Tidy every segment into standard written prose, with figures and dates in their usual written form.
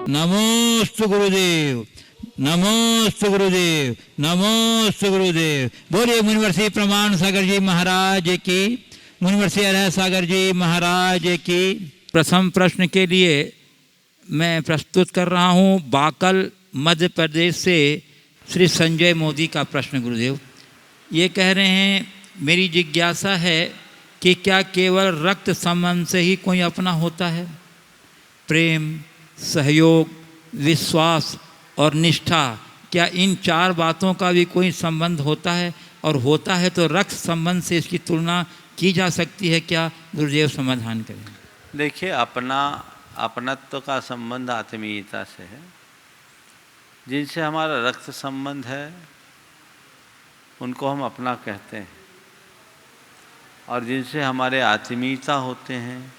नमोस्तु गुरुदेव, नमोस्तु गुरुदेव, नमोस्तु गुरुदेव। बोलिए मुनिवर्षी प्रमाण सागर जी महाराज की, मुनिवर्षी अरह सागर जी महाराज की। प्रथम प्रश्न के लिए मैं प्रस्तुत कर रहा हूँ बाकल मध्य प्रदेश से श्री संजय मोदी का प्रश्न। गुरुदेव ये कह रहे हैं, मेरी जिज्ञासा है कि क्या केवल रक्त संबंध से ही कोई अपना होता है? प्रेम, सहयोग, विश्वास और निष्ठा, क्या इन चार बातों का भी कोई संबंध होता है? और होता है तो रक्त संबंध से इसकी तुलना की जा सकती है क्या? गुरुदेव समाधान करें। देखिए, अपनत्व का संबंध आत्मीयता से है। जिनसे हमारा रक्त संबंध है उनको हम अपना कहते हैं, और जिनसे हमारे आत्मीयता होते हैं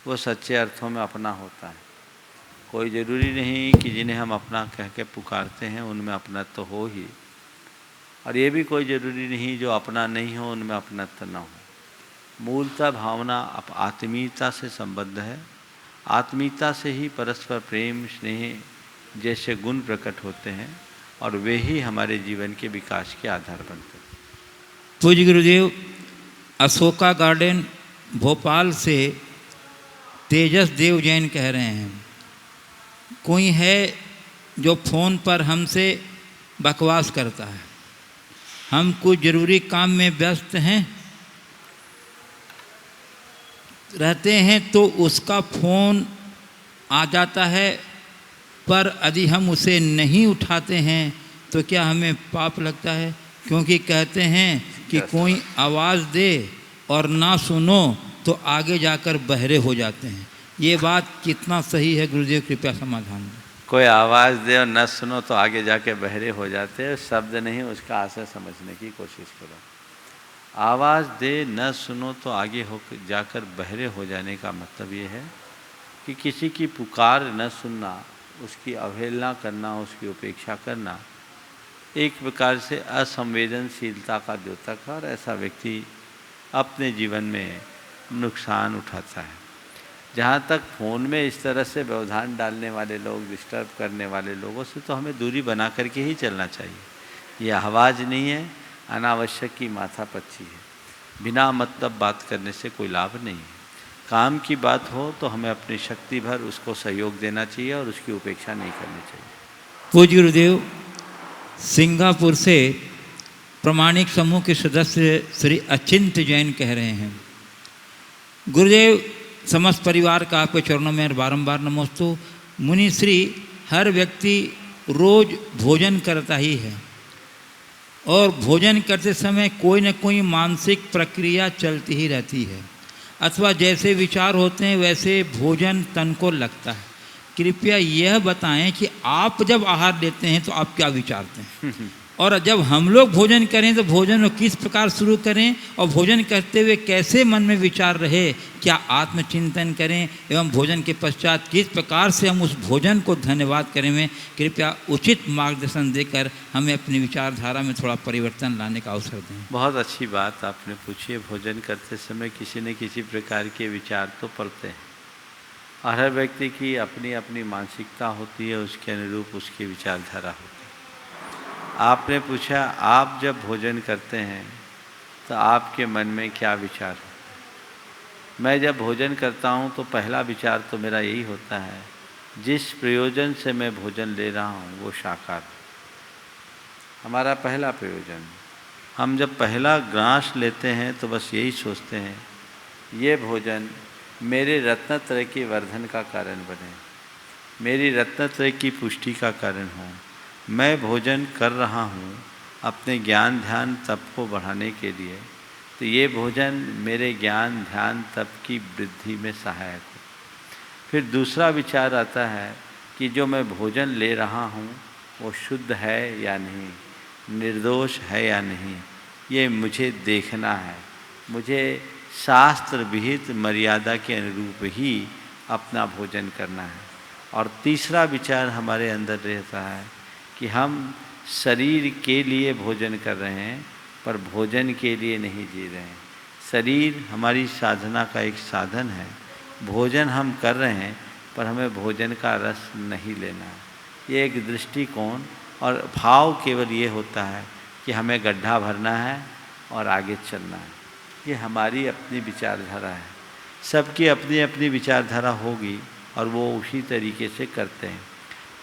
वो सच्चे अर्थों में अपना होता है। कोई ज़रूरी नहीं कि जिन्हें हम अपना कह के पुकारते हैं उनमें अपनत्व तो हो ही, और ये भी कोई ज़रूरी नहीं जो अपना नहीं हो उनमें अपनत्व न हो। मूलतः भावना आत्मीयता से संबद्ध है। आत्मीयता से ही परस्पर प्रेम, स्नेह जैसे गुण प्रकट होते हैं, और वे ही हमारे जीवन के विकास के आधार बनते हैं। पूज्य गुरुदेव, अशोका गार्डन भोपाल से तेजस देव जैन कह रहे हैं, कोई है जो फ़ोन पर हमसे बकवास करता है, हम कुछ ज़रूरी काम में व्यस्त रहते हैं तो उसका फ़ोन आ जाता है, पर यदि हम उसे नहीं उठाते हैं तो क्या हमें पाप लगता है? क्योंकि कहते हैं कि कोई आवाज़ दे और ना सुनो तो आगे जाकर बहरे हो जाते हैं। ये बात कितना सही है गुरुदेव, कृपया समाधान दें। कोई आवाज़ दे और न सुनो तो आगे जाके बहरे हो जाते हैं, शब्द नहीं, उसका आशय समझने की कोशिश करो। आवाज़ दे न सुनो तो आगे हो जाकर बहरे हो जाने का मतलब ये है कि किसी की पुकार न सुनना, उसकी अवहेलना करना, उसकी उपेक्षा करना एक प्रकार से असंवेदनशीलता का द्योतक है, और ऐसा व्यक्ति अपने जीवन में नुकसान उठाता है। जहाँ तक फ़ोन में इस तरह से व्यवधान डालने वाले लोग, डिस्टर्ब करने वाले लोगों से तो हमें दूरी बना करके ही चलना चाहिए। ये आवाज़ नहीं है, अनावश्यक की माथापच्ची है। बिना मतलब बात करने से कोई लाभ नहीं है। काम की बात हो तो हमें अपनी शक्ति भर उसको सहयोग देना चाहिए और उसकी उपेक्षा नहीं करनी चाहिए। पूज्य गुरुदेव, सिंगापुर से प्रामाणिक समूह के सदस्य श्री अचिंत जैन कह रहे हैं, गुरुदेव समस्त परिवार का आपके चरणों में बारंबार नमोस्तु। मुनि श्री, हर व्यक्ति रोज भोजन करता ही है और भोजन करते समय कोई न कोई मानसिक प्रक्रिया चलती ही रहती है, अथवा जैसे विचार होते हैं वैसे भोजन तन को लगता है। कृपया यह बताएं कि आप जब आहार लेते हैं तो आप क्या विचारते हैं, और जब हम लोग भोजन करें तो भोजन को किस प्रकार शुरू करें, और भोजन करते हुए कैसे मन में विचार रहे, क्या आत्मचिंतन करें, एवं भोजन के पश्चात किस प्रकार से हम उस भोजन को धन्यवाद करें में कृपया उचित मार्गदर्शन देकर हमें अपनी विचारधारा में थोड़ा परिवर्तन लाने का अवसर दें। बहुत अच्छी बात आपने पूछी है। भोजन करते समय किसी न किसी प्रकार के विचार तो पड़ते हैं, और हर व्यक्ति की अपनी अपनी मानसिकता होती है, उसके अनुरूप उसकी विचारधारा होती है। आपने पूछा, आप जब भोजन करते हैं तो आपके मन में क्या विचार होते हैं? मैं जब भोजन करता हूं तो पहला विचार तो मेरा यही होता है, जिस प्रयोजन से मैं भोजन ले रहा हूं वो साकार। हमारा पहला प्रयोजन, हम जब पहला ग्रास लेते हैं तो बस यही सोचते हैं, ये भोजन मेरे रत्नत्रय के वर्धन का कारण बने, मेरी रत्नत्रय की पुष्टि का कारण हो। मैं भोजन कर रहा हूँ अपने ज्ञान ध्यान तप को बढ़ाने के लिए, तो ये भोजन मेरे ज्ञान ध्यान तप की वृद्धि में सहायक हो। फिर दूसरा विचार आता है कि जो मैं भोजन ले रहा हूँ वो शुद्ध है या नहीं, निर्दोष है या नहीं, ये मुझे देखना है। मुझे शास्त्र विहित मर्यादा के अनुरूप ही अपना भोजन करना है। और तीसरा विचार हमारे अंदर रहता है कि हम शरीर के लिए भोजन कर रहे हैं पर भोजन के लिए नहीं जी रहे हैं। शरीर हमारी साधना का एक साधन है, भोजन हम कर रहे हैं पर हमें भोजन का रस नहीं लेना है। ये एक दृष्टिकोण और भाव केवल ये होता है कि हमें गड्ढा भरना है और आगे चलना है। ये हमारी अपनी विचारधारा है। सबकी अपनी अपनी विचारधारा होगी और वो उसी तरीके से करते हैं।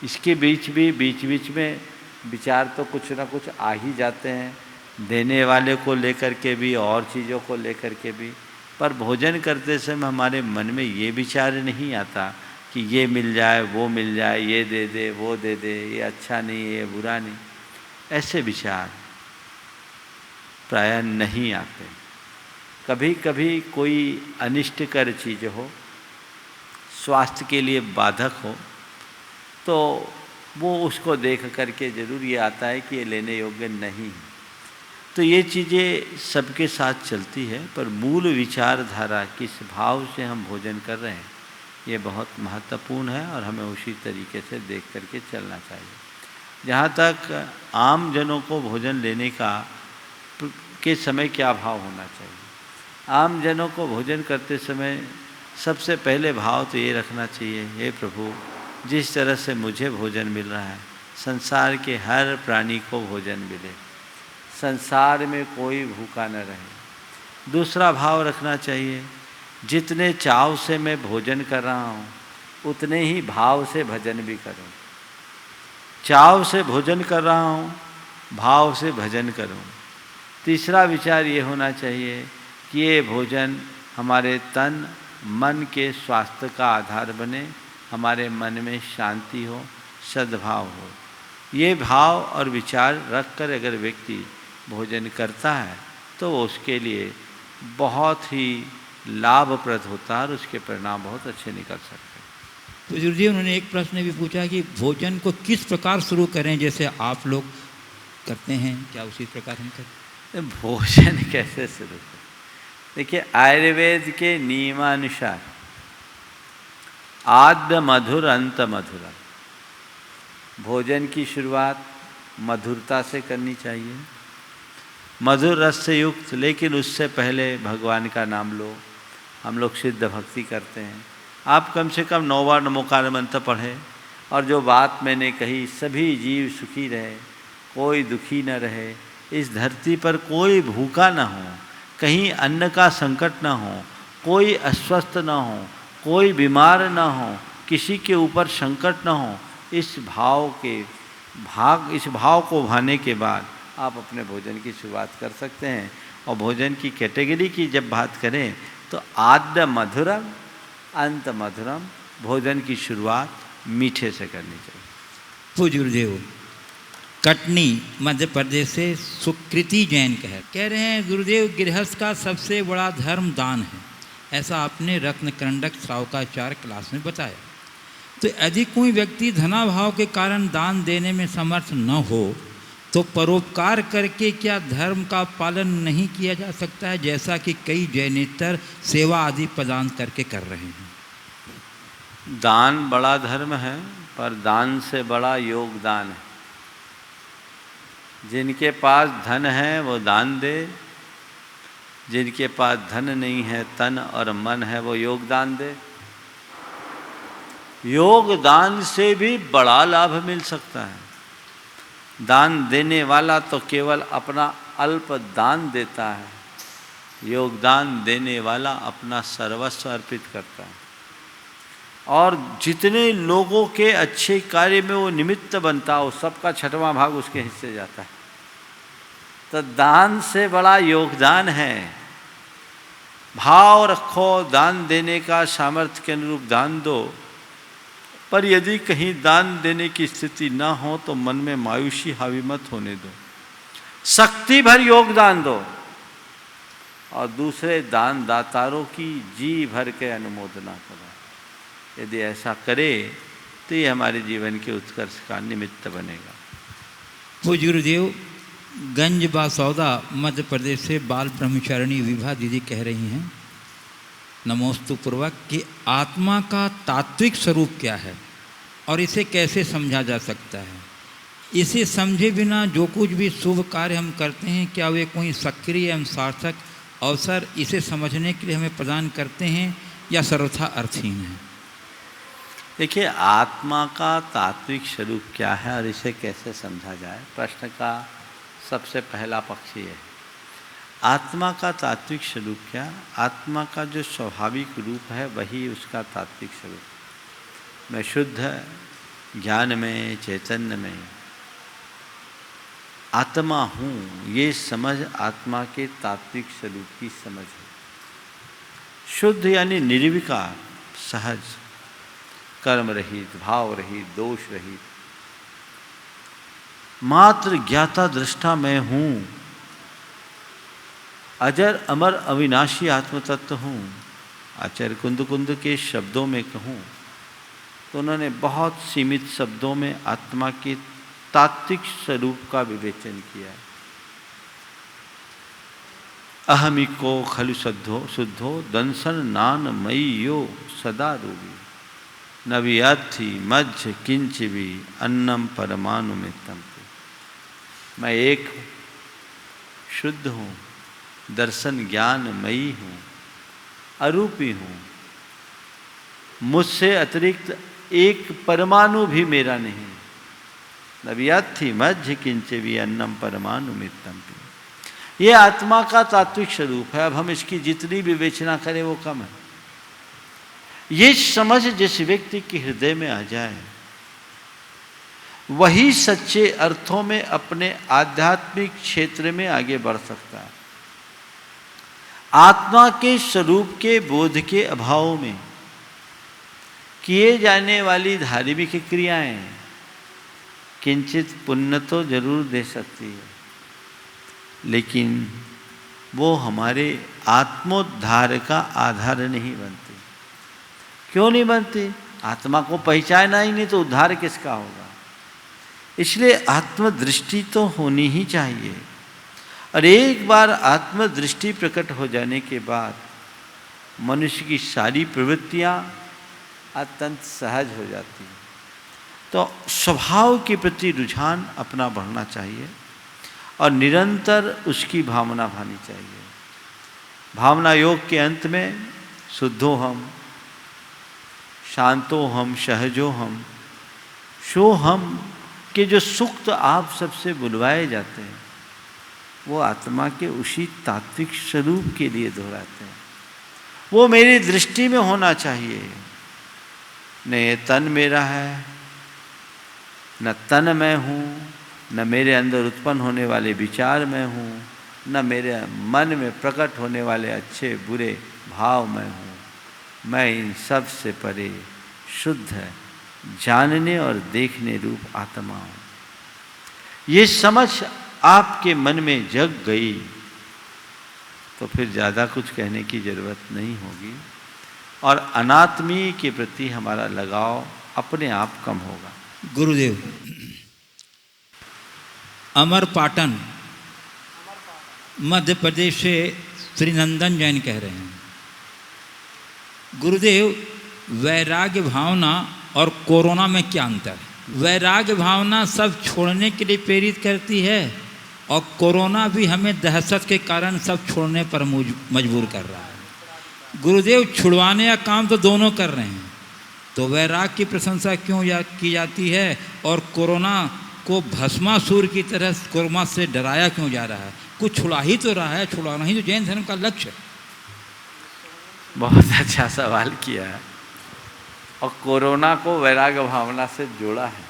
इसके बीच बीच में विचार तो कुछ ना कुछ आ ही जाते हैं, देने वाले को लेकर के भी और चीज़ों को लेकर के भी। पर भोजन करते समय हमारे मन में ये विचार नहीं आता कि ये मिल जाए, वो मिल जाए, ये दे दे, वो दे दे, ये अच्छा नहीं है, ये बुरा नहीं। ऐसे विचार प्रायः नहीं आते। कभी कभी कोई अनिष्टकर चीज़ हो, स्वास्थ्य के लिए बाधक हो, तो वो उसको देख करके ज़रूर ये आता है कि ये लेने योग्य नहीं है। तो ये चीज़ें सबके साथ चलती है, पर मूल विचारधारा किस भाव से हम भोजन कर रहे हैं ये बहुत महत्वपूर्ण है और हमें उसी तरीके से देख करके चलना चाहिए। जहाँ तक आम जनों को भोजन लेने का के समय क्या भाव होना चाहिए, आम जनों को भोजन करते समय सबसे पहले भाव तो ये रखना चाहिए, हे प्रभु जिस तरह से मुझे भोजन मिल रहा है संसार के हर प्राणी को भोजन मिले, संसार में कोई भूखा न रहे। दूसरा भाव रखना चाहिए, जितने चाव से मैं भोजन कर रहा हूँ उतने ही भाव से भजन भी करूँ। चाव से भोजन कर रहा हूँ, भाव से भजन करूँ। तीसरा विचार ये होना चाहिए कि ये भोजन हमारे तन मन के स्वास्थ्य का आधार बने, हमारे मन में शांति हो, सद्भाव हो। ये भाव और विचार रखकर अगर व्यक्ति भोजन करता है तो उसके लिए बहुत ही लाभप्रद होता है और उसके परिणाम बहुत अच्छे निकल सकते हैं। तो जी उन्होंने एक प्रश्न भी पूछा कि भोजन को किस प्रकार शुरू करें, जैसे आप लोग करते हैं क्या उसी प्रकार हम करें? भोजन कैसे शुरू करें? देखिए, आयुर्वेद के नियमानुसार आद्य मधुर अंत मधुर, भोजन की शुरुआत मधुरता से करनी चाहिए, मधुर रस से युक्त, लेकिन उससे पहले भगवान का नाम लो। हम लोग सिद्ध भक्ति करते हैं, आप कम से कम 9 बार नमोकार मंत्र पढ़ें और जो बात मैंने कही, सभी जीव सुखी रहे, कोई दुखी न रहे, इस धरती पर कोई भूखा न हो, कहीं अन्न का संकट न हो, कोई अस्वस्थ न हो, कोई बीमार न हो, किसी के ऊपर संकट न हो। इस भाव को भाने के बाद आप अपने भोजन की शुरुआत कर सकते हैं। और भोजन की कैटेगरी की जब बात करें तो आद्य मधुरम अंत मधुरम, भोजन की शुरुआत मीठे से करनी चाहिए। तो गुरुदेव कटनी मध्य प्रदेश से सुकृति जैन कह रहे हैं, गुरुदेव गृहस्थ का सबसे बड़ा धर्म दान है, ऐसा आपने रत्नकंडक श्रावकाचार्य क्लास में बताया। तो यदि कोई व्यक्ति धनाभाव के कारण दान देने में समर्थ न हो तो परोपकार करके क्या धर्म का पालन नहीं किया जा सकता है, जैसा कि कई जैनेतर सेवा आदि प्रदान करके कर रहे हैं? दान बड़ा धर्म है, पर दान से बड़ा योगदान है। जिनके पास धन है वो दान दे, जिनके पास धन नहीं है, तन और मन है, वो योगदान दे। योगदान से भी बड़ा लाभ मिल सकता है। दान देने वाला तो केवल अपना अल्प दान देता है, योगदान देने वाला अपना सर्वस्व अर्पित करता है और जितने लोगों के अच्छे कार्य में वो निमित्त बनता हो, सबका 6वां भाग उसके हिस्से जाता है। तो दान से बड़ा योगदान है। भाव रखो दान देने का, सामर्थ्य के अनुरूप दान दो। पर यदि कहीं दान देने की स्थिति ना हो तो मन में मायूसी हावी मत होने दो, शक्ति भर योगदान दो और दूसरे दान दातारों की जी भर के अनुमोदना करो। यदि ऐसा करे तो ये हमारे जीवन के उत्कर्ष का निमित्त बनेगा। वो गुरुदेव गंज बासौदा मध्य प्रदेश से बाल ब्रह्मचारिणी विभा दीदी कह रही हैं, नमोस्तु पूर्वक, कि आत्मा का तात्विक स्वरूप क्या है और इसे कैसे समझा जा सकता है? इसे समझे बिना जो कुछ भी शुभ कार्य हम करते हैं, क्या वे कोई सक्रिय एवं सार्थक अवसर इसे समझने के लिए हमें प्रदान करते हैं या सर्वथा अर्थहीन है? देखिए, आत्मा का तात्विक स्वरूप क्या है और इसे कैसे समझा जाए, प्रश्न का सबसे पहला पक्ष ये है। आत्मा का तात्विक स्वरूप क्या? आत्मा का जो स्वाभाविक रूप है वही उसका तात्विक स्वरूप। मैं शुद्ध ज्ञान में, चैतन्य में आत्मा हूँ, ये समझ आत्मा के तात्विक स्वरूप की समझ है। शुद्ध यानी निर्विकार, सहज, कर्म रहित, भाव रहित, दोष रहित, मात्र ज्ञाता दृष्टा मैं हूँ, अजर अमर अविनाशी आत्मतत्व हूँ। आचार्य कुंद कुंद के शब्दों में कहूँ तो उन्होंने बहुत सीमित शब्दों में आत्मा के तात्विक स्वरूप का विवेचन किया है। अहमिको खलु शुद्धो दंसन नान मई यो सदा रोगी न वियाथी मध्य किंच भी अन्नम परमाणु में तंत्र। मैं एक हूँ, शुद्ध हूँ, दर्शन ज्ञानमयी हूँ, अरूपी हूँ, मुझसे अतिरिक्त एक परमाणु भी मेरा नहीं। नव्याथी मध्य किंच भी अन्नम परमाणु मित्तम। ये आत्मा का तात्विक स्वरूप है। अब हम इसकी जितनी विवेचना करें वो कम है। ये समझ जिस व्यक्ति के हृदय में आ जाए वही सच्चे अर्थों में अपने आध्यात्मिक क्षेत्र में आगे बढ़ सकता है। आत्मा के स्वरूप के बोध के अभाव में किए जाने वाली धार्मिक क्रियाएं किंचित पुण्य तो जरूर दे सकती है, लेकिन वो हमारे आत्मोद्धार का आधार नहीं बनती। क्यों नहीं बनती? आत्मा को पहचाना ही नहीं तो उद्धार किसका होगा? इसलिए आत्मदृष्टि तो होनी ही चाहिए। और एक बार आत्मदृष्टि प्रकट हो जाने के बाद मनुष्य की सारी प्रवृत्तियां अत्यंत सहज हो जाती हैं। तो स्वभाव के प्रति रुझान अपना बढ़ना चाहिए और निरंतर उसकी भावना भानी चाहिए। भावना योग के अंत में शुद्धो हम, शांतो हम, सहजो हम, शो हम के जो सूक्त आप सबसे बुलवाए जाते हैं वो आत्मा के उसी तात्विक स्वरूप के लिए दोहराते हैं। वो मेरी दृष्टि में होना चाहिए। न ये तन मेरा है, न तन मैं हूँ, न मेरे अंदर उत्पन्न होने वाले विचार मैं हूँ, न मेरे मन में प्रकट होने वाले अच्छे बुरे भाव मैं हूँ। मैं इन सब से परे शुद्ध जानने और देखने रूप आत्मा हूँ। ये समझ आपके मन में जग गई तो फिर ज़्यादा कुछ कहने की जरूरत नहीं होगी और अनात्मी के प्रति हमारा लगाव अपने आप कम होगा। गुरुदेव, अमर पाटन मध्य प्रदेश से श्री नंदन जैन कह रहे हैं, गुरुदेव वैराग्य भावना और कोरोना में क्या अंतर है? वैराग्य भावना सब छोड़ने के लिए प्रेरित करती है और कोरोना भी हमें दहशत के कारण सब छोड़ने पर मजबूर कर रहा है। गुरुदेव छुड़वाने का काम तो दोनों कर रहे हैं, तो वैराग्य की प्रशंसा क्यों की जाती है और कोरोना को भस्मासुर की तरह कोरोना से डराया क्यों जा रहा है? कुछ छुड़ा ही तो रहा है, छुड़ाना ही तो जैन धर्म का लक्ष्य है। बहुत अच्छा सवाल किया है और कोरोना को वैराग्य भावना से जोड़ा है।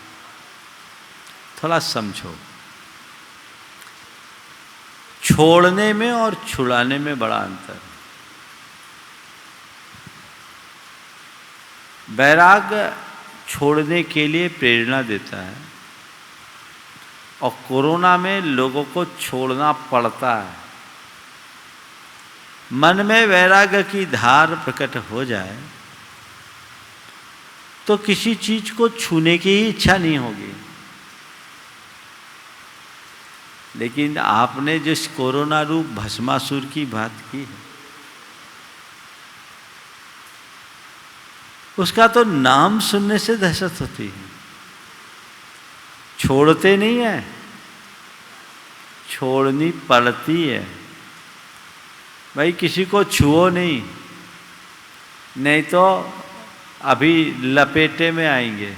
थोड़ा समझो, छोड़ने में और छुड़ाने में बड़ा अंतर है। वैराग्य छोड़ने के लिए प्रेरणा देता है और कोरोना में लोगों को छोड़ना पड़ता है। मन में वैराग्य की धार प्रकट हो जाए तो किसी चीज को छूने की ही इच्छा नहीं होगी। लेकिन आपने जिस कोरोना रूप भस्मासुर की बात की है उसका तो नाम सुनने से दहशत होती है। छोड़ते नहीं है, छोड़नी पड़ती है। भाई किसी को छुओ नहीं, नहीं तो अभी लपेटे में आएंगे,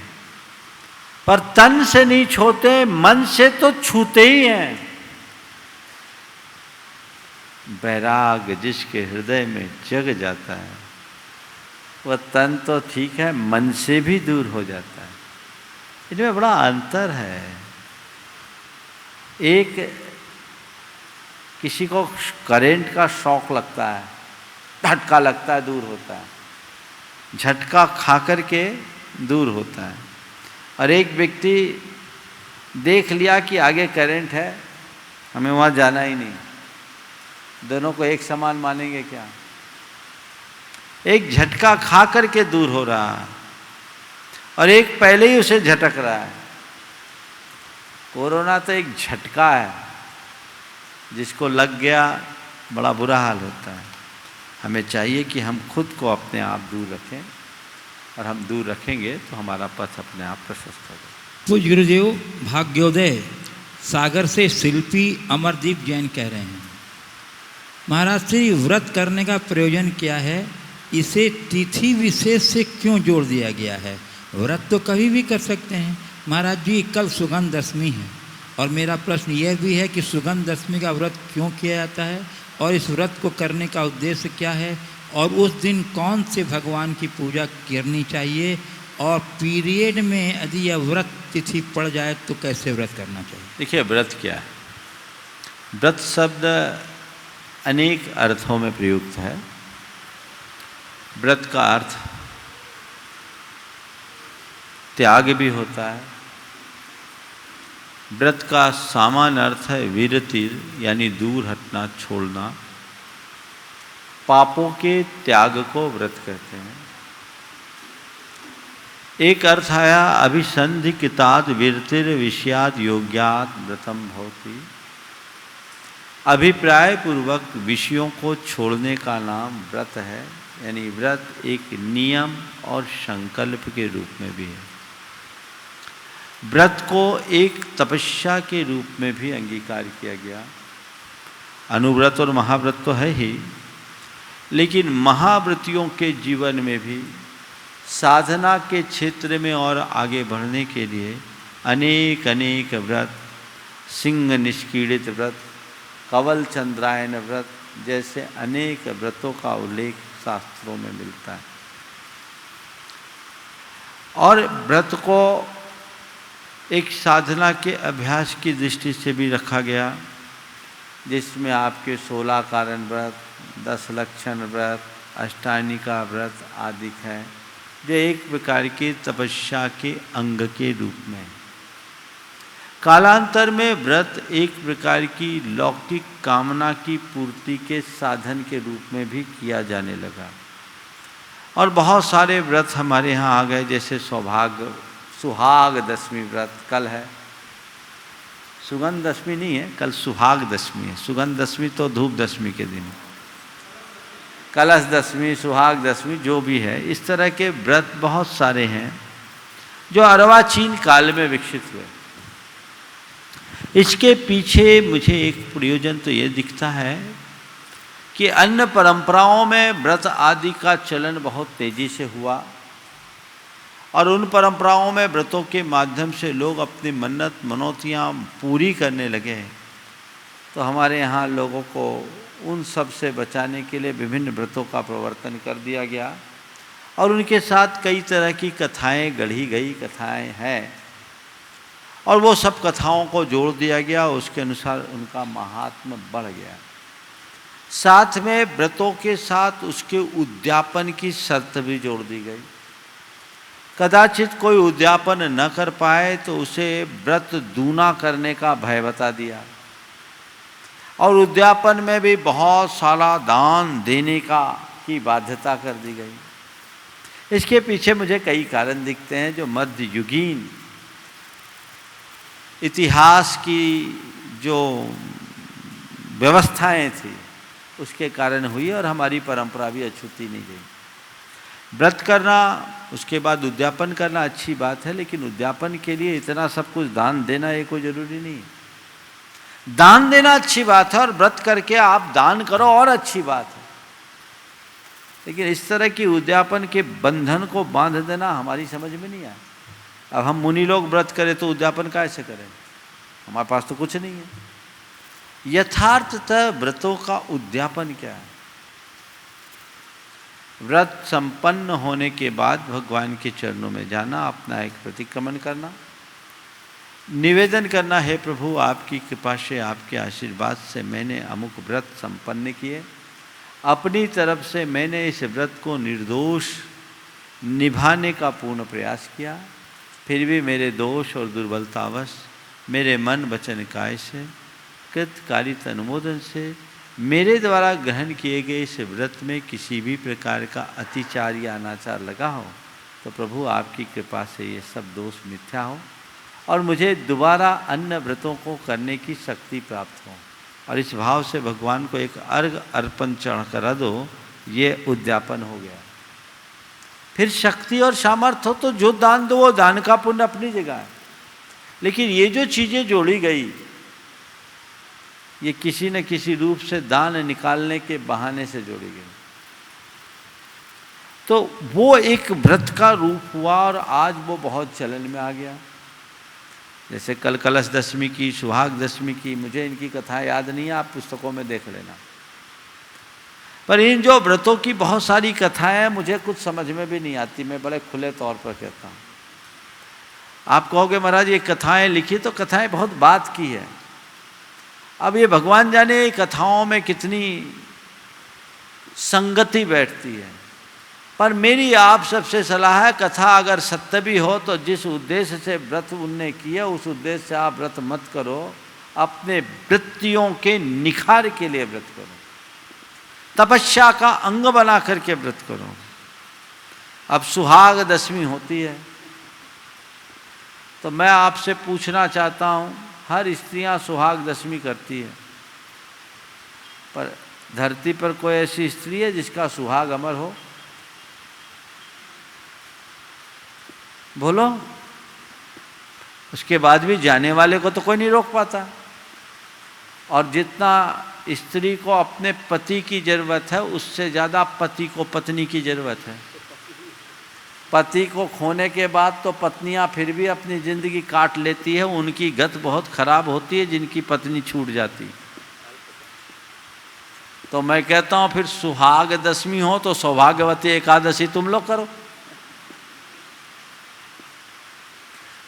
पर तन से नहीं छूते, मन से तो छूते ही हैं। वैराग जिसके हृदय में जग जाता है, वह तन तो ठीक है, मन से भी दूर हो जाता है। इनमें बड़ा अंतर है। एक किसी को करंट का शॉक लगता है, झटका लगता है, दूर होता है, झटका खा करके दूर होता है। और एक व्यक्ति देख लिया कि आगे करंट है, हमें वहाँ जाना ही नहीं, दोनों को एक समान मानेंगे क्या? एक झटका खा करके दूर हो रहा है और एक पहले ही उसे झटक रहा है। कोरोना तो एक झटका है, जिसको लग गया बड़ा बुरा हाल होता है। हमें चाहिए कि हम खुद को अपने आप दूर रखें, और हम दूर रखेंगे तो हमारा पथ अपने आप प्रशस्त होगा। पूज्य गुरुदेव, भाग्योदय सागर से शिल्पी अमरदीप जैन कह रहे हैं, महाराज श्री व्रत करने का प्रयोजन क्या है? इसे तिथि विशेष से क्यों जोड़ दिया गया है? व्रत तो कभी भी कर सकते हैं। महाराज जी, कल सुगंध दशमी है, और मेरा प्रश्न यह भी है कि सुगंध दशमी का व्रत क्यों किया जाता है, और इस व्रत को करने का उद्देश्य क्या है, और उस दिन कौन से भगवान की पूजा करनी चाहिए, और पीरियड में यदि यह व्रत तिथि पड़ जाए तो कैसे व्रत करना चाहिए? देखिए, व्रत क्या है? व्रत शब्द अनेक अर्थों में प्रयुक्त है। व्रत का अर्थ त्याग भी होता है। व्रत का सामान्य अर्थ है विरति, यानी दूर हटना, छोड़ना। पापों के त्याग को व्रत कहते हैं। एक अर्थ आया अभिसंधिकिताद विरतिर विषयाद योग्यात व्रतम भवति। अभिप्राय पूर्वक विषयों को छोड़ने का नाम व्रत है, यानी व्रत एक नियम और संकल्प के रूप में भी है। व्रत को एक तपस्या के रूप में भी अंगीकार किया गया। अनुव्रत और महाव्रत तो है ही, लेकिन महाव्रतियों के जीवन में भी साधना के क्षेत्र में और आगे बढ़ने के लिए अनेक अनेक व्रत, सिंह निष्कीड़ित व्रत, कवल चंद्रायन व्रत जैसे अनेक व्रतों का उल्लेख शास्त्रों में मिलता है। और व्रत को एक साधना के अभ्यास की दृष्टि से भी रखा गया, जिसमें आपके 16 कारण व्रत, 10 लक्षण व्रत, अष्टानिका व्रत आदि हैं, जो एक प्रकार की तपस्या के अंग के रूप में। कालांतर में व्रत एक प्रकार की लौकिक कामना की पूर्ति के साधन के रूप में भी किया जाने लगा। और बहुत सारे व्रत हमारे यहाँ आ गए, जैसे सुहाग दशमी व्रत कल है। सुगंध दशमी नहीं है, कल सुहाग दशमी है। सुगंध दशमी तो धूप दशमी के दिन। कलश दशमी, सुहाग दशमी जो भी है, इस तरह के व्रत बहुत सारे हैं जो अर्वाचीन काल में विकसित हुए। इसके पीछे मुझे एक प्रयोजन तो ये दिखता है कि अन्य परंपराओं में व्रत आदि का चलन बहुत तेजी से हुआ, और उन परंपराओं में व्रतों के माध्यम से लोग अपनी मन्नत मनौतियाँ पूरी करने लगे। तो हमारे यहाँ लोगों को उन सब से बचाने के लिए विभिन्न व्रतों का प्रवर्तन कर दिया गया, और उनके साथ कई तरह की कथाएं गढ़ी गई कथाएं हैं, और वो सब कथाओं को जोड़ दिया गया, उसके अनुसार उनका महात्म्य बढ़ गया। साथ में व्रतों के साथ उसके उद्यापन की शर्त भी जोड़ दी गई। कदाचित कोई उद्यापन न कर पाए तो उसे व्रत दूना करने का भय बता दिया, और उद्यापन में भी बहुत सारा दान देने की बाध्यता कर दी गई। इसके पीछे मुझे कई कारण दिखते हैं, जो मध्ययुगीन इतिहास की जो व्यवस्थाएं थी उसके कारण हुई, और हमारी परंपरा भी अछूती नहीं गई। व्रत करना, उसके बाद उद्यापन करना अच्छी बात है, लेकिन उद्यापन के लिए इतना सब कुछ दान देना ये कोई ज़रूरी नहीं है। दान देना अच्छी बात है, और व्रत करके आप दान करो और अच्छी बात है। लेकिन इस तरह की उद्यापन के बंधन को बांध देना हमारी समझ में नहीं आया। अब हम मुनि लोग व्रत करें तो उद्यापन कैसे करें? हमारे पास तो कुछ नहीं है। यथार्थतः व्रतों का उद्यापन क्या है? व्रत संपन्न होने के बाद भगवान के चरणों में जाना, अपना एक प्रतिक्रमण करना, निवेदन करना, है प्रभु आपकी कृपा से, आपके आशीर्वाद से मैंने अमुक व्रत संपन्न किए, अपनी तरफ से मैंने इस व्रत को निर्दोष निभाने का पूर्ण प्रयास किया, फिर भी मेरे दोष और दुर्बलतावश मेरे मन वचन काय से कृतकारित अनुमोदन से मेरे द्वारा ग्रहण किए गए इस व्रत में किसी भी प्रकार का अतिचार या अनाचार लगा हो तो प्रभु आपकी कृपा से ये सब दोष मिथ्या हो और मुझे दोबारा अन्य व्रतों को करने की शक्ति प्राप्त हो। और इस भाव से भगवान को एक अर्घ अर्पण चढ़ करा दो, ये उद्यापन हो गया। फिर शक्ति और सामर्थ्य हो तो जो दान दो वो दान का पुण्य अपनी जगह है, लेकिन ये जो चीज़ें जोड़ी गई ये किसी न किसी रूप से दान निकालने के बहाने से जोड़ी गई, तो वो एक व्रत का रूप हुआ और आज वो बहुत चलन में आ गया। जैसे कल कलश दशमी की, सुहाग दशमी की, मुझे इनकी कथाएं याद नहीं है, आप पुस्तकों में देख लेना। पर इन जो व्रतों की बहुत सारी कथाएं हैं मुझे कुछ समझ में भी नहीं आती, मैं बड़े खुले तौर पर कहता हूँ। आप कहोगे महाराज ये कथाएं लिखी, तो कथाएं बहुत बात की है। अब ये भगवान जाने कथाओं में कितनी संगति बैठती है, पर मेरी आप सबसे सलाह है कथा अगर सत्य भी हो तो जिस उद्देश्य से व्रत उनने किया उस उद्देश्य से आप व्रत मत करो, अपने वृत्तियों के निखार के लिए व्रत करो, तपस्या का अंग बना करके व्रत करो। अब सुहाग दशमी होती है तो मैं आपसे पूछना चाहता हूँ, हर स्त्रियां सुहाग दशमी करती है, पर धरती पर कोई ऐसी स्त्री है जिसका सुहाग अमर हो? बोलो। उसके बाद भी जाने वाले को तो कोई नहीं रोक पाता। और जितना स्त्री को अपने पति की जरूरत है उससे ज़्यादा पति को पत्नी की जरूरत है। पति को खोने के बाद तो पत्नियां फिर भी अपनी ज़िंदगी काट लेती है, उनकी गत बहुत खराब होती है जिनकी पत्नी छूट जाती। तो मैं कहता हूँ फिर सुहाग दशमी हो तो सौभाग्यवती एकादशी तुम लोग करो,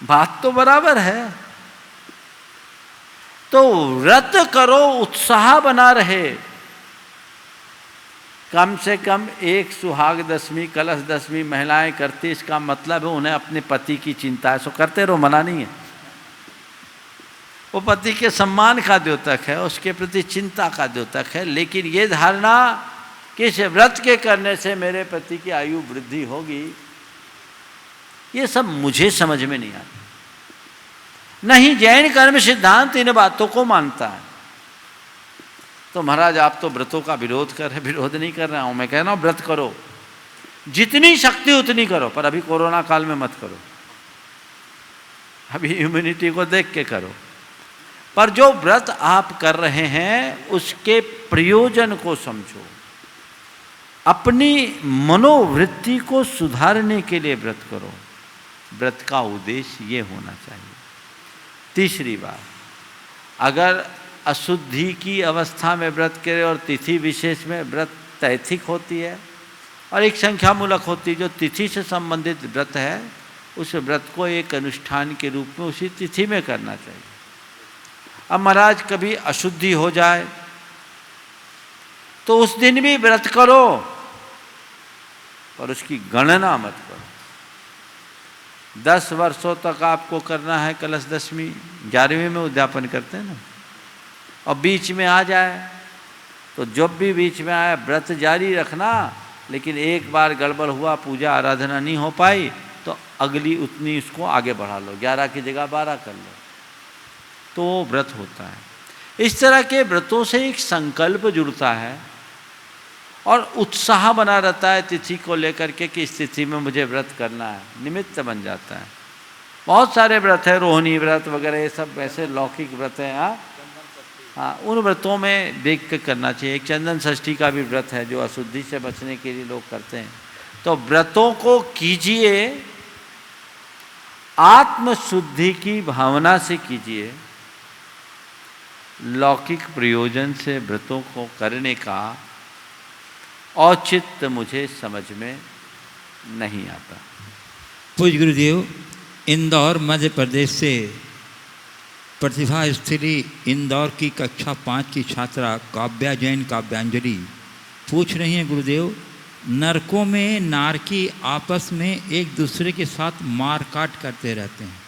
बात तो बराबर है। तो व्रत करो, उत्साह बना रहे। कम से कम एक सुहाग दशमी, कलश दशमी महिलाएं करती, इसका मतलब है उन्हें अपने पति की चिंता है, सो करते रहो, मना नहीं है। वो पति के सम्मान का द्योतक है, उसके प्रति चिंता का द्योतक है। लेकिन ये धारणा कि इस व्रत के करने से मेरे पति की आयु वृद्धि होगी, ये सब मुझे समझ में नहीं आता। नहीं जैन कर्म सिद्धांत इन बातों को मानता है। तो महाराज आप तो व्रतों का विरोध कर रहे। विरोध नहीं कर रहा हूं, मैं कह रहा हूं व्रत करो, जितनी शक्ति उतनी करो, पर अभी कोरोना काल में मत करो, अभी इम्यूनिटी को देख के करो। पर जो व्रत आप कर रहे हैं उसके प्रयोजन को समझो, अपनी मनोवृत्ति को सुधारने के लिए व्रत करो। व्रत का उद्देश्य ये होना चाहिए। तीसरी बात, अगर अशुद्धि की अवस्था में व्रत करे और तिथि विशेष में व्रत तैथिक होती है और एक संख्या मूलक होती है, जो तिथि से संबंधित व्रत है उस व्रत को एक अनुष्ठान के रूप में उसी तिथि में करना चाहिए। अब महाराज कभी अशुद्धि हो जाए तो उस दिन भी व्रत करो, पर उसकी गणना मत करो। 10 वर्षों तक आपको करना है कलश दशमी, 11वीं में उद्यापन करते हैं ना, और बीच में आ जाए तो जब भी बीच में आए व्रत जारी रखना, लेकिन एक बार गड़बड़ हुआ, पूजा आराधना नहीं हो पाई तो अगली उतनी उसको आगे बढ़ा लो, 11 की जगह 12 कर लो, तो व्रत होता है। इस तरह के व्रतों से एक संकल्प जुड़ता है और उत्साह बना रहता है तिथि को लेकर के कि इस तिथि में मुझे व्रत करना है, निमित्त बन जाता है। बहुत सारे व्रत है, रोहिणी व्रत वगैरह, ये सब ऐसे लौकिक व्रत हैं। हाँ, उन व्रतों में देख कर करना चाहिए। एक चंदन षष्ठी का भी व्रत है जो अशुद्धि से बचने के लिए लोग करते हैं। तो व्रतों को कीजिए, आत्मशुद्धि की भावना से कीजिए। लौकिक प्रयोजन से व्रतों को करने का औचित्य मुझे समझ में नहीं आता। पूज्य गुरुदेव, इंदौर मध्य प्रदेश से प्रतिभा स्त्री इंदौर की कक्षा 5 की छात्रा काव्या जैन काव्यांजलि पूछ रही हैं, गुरुदेव नरकों में नारकी आपस में एक दूसरे के साथ मारकाट करते रहते हैं,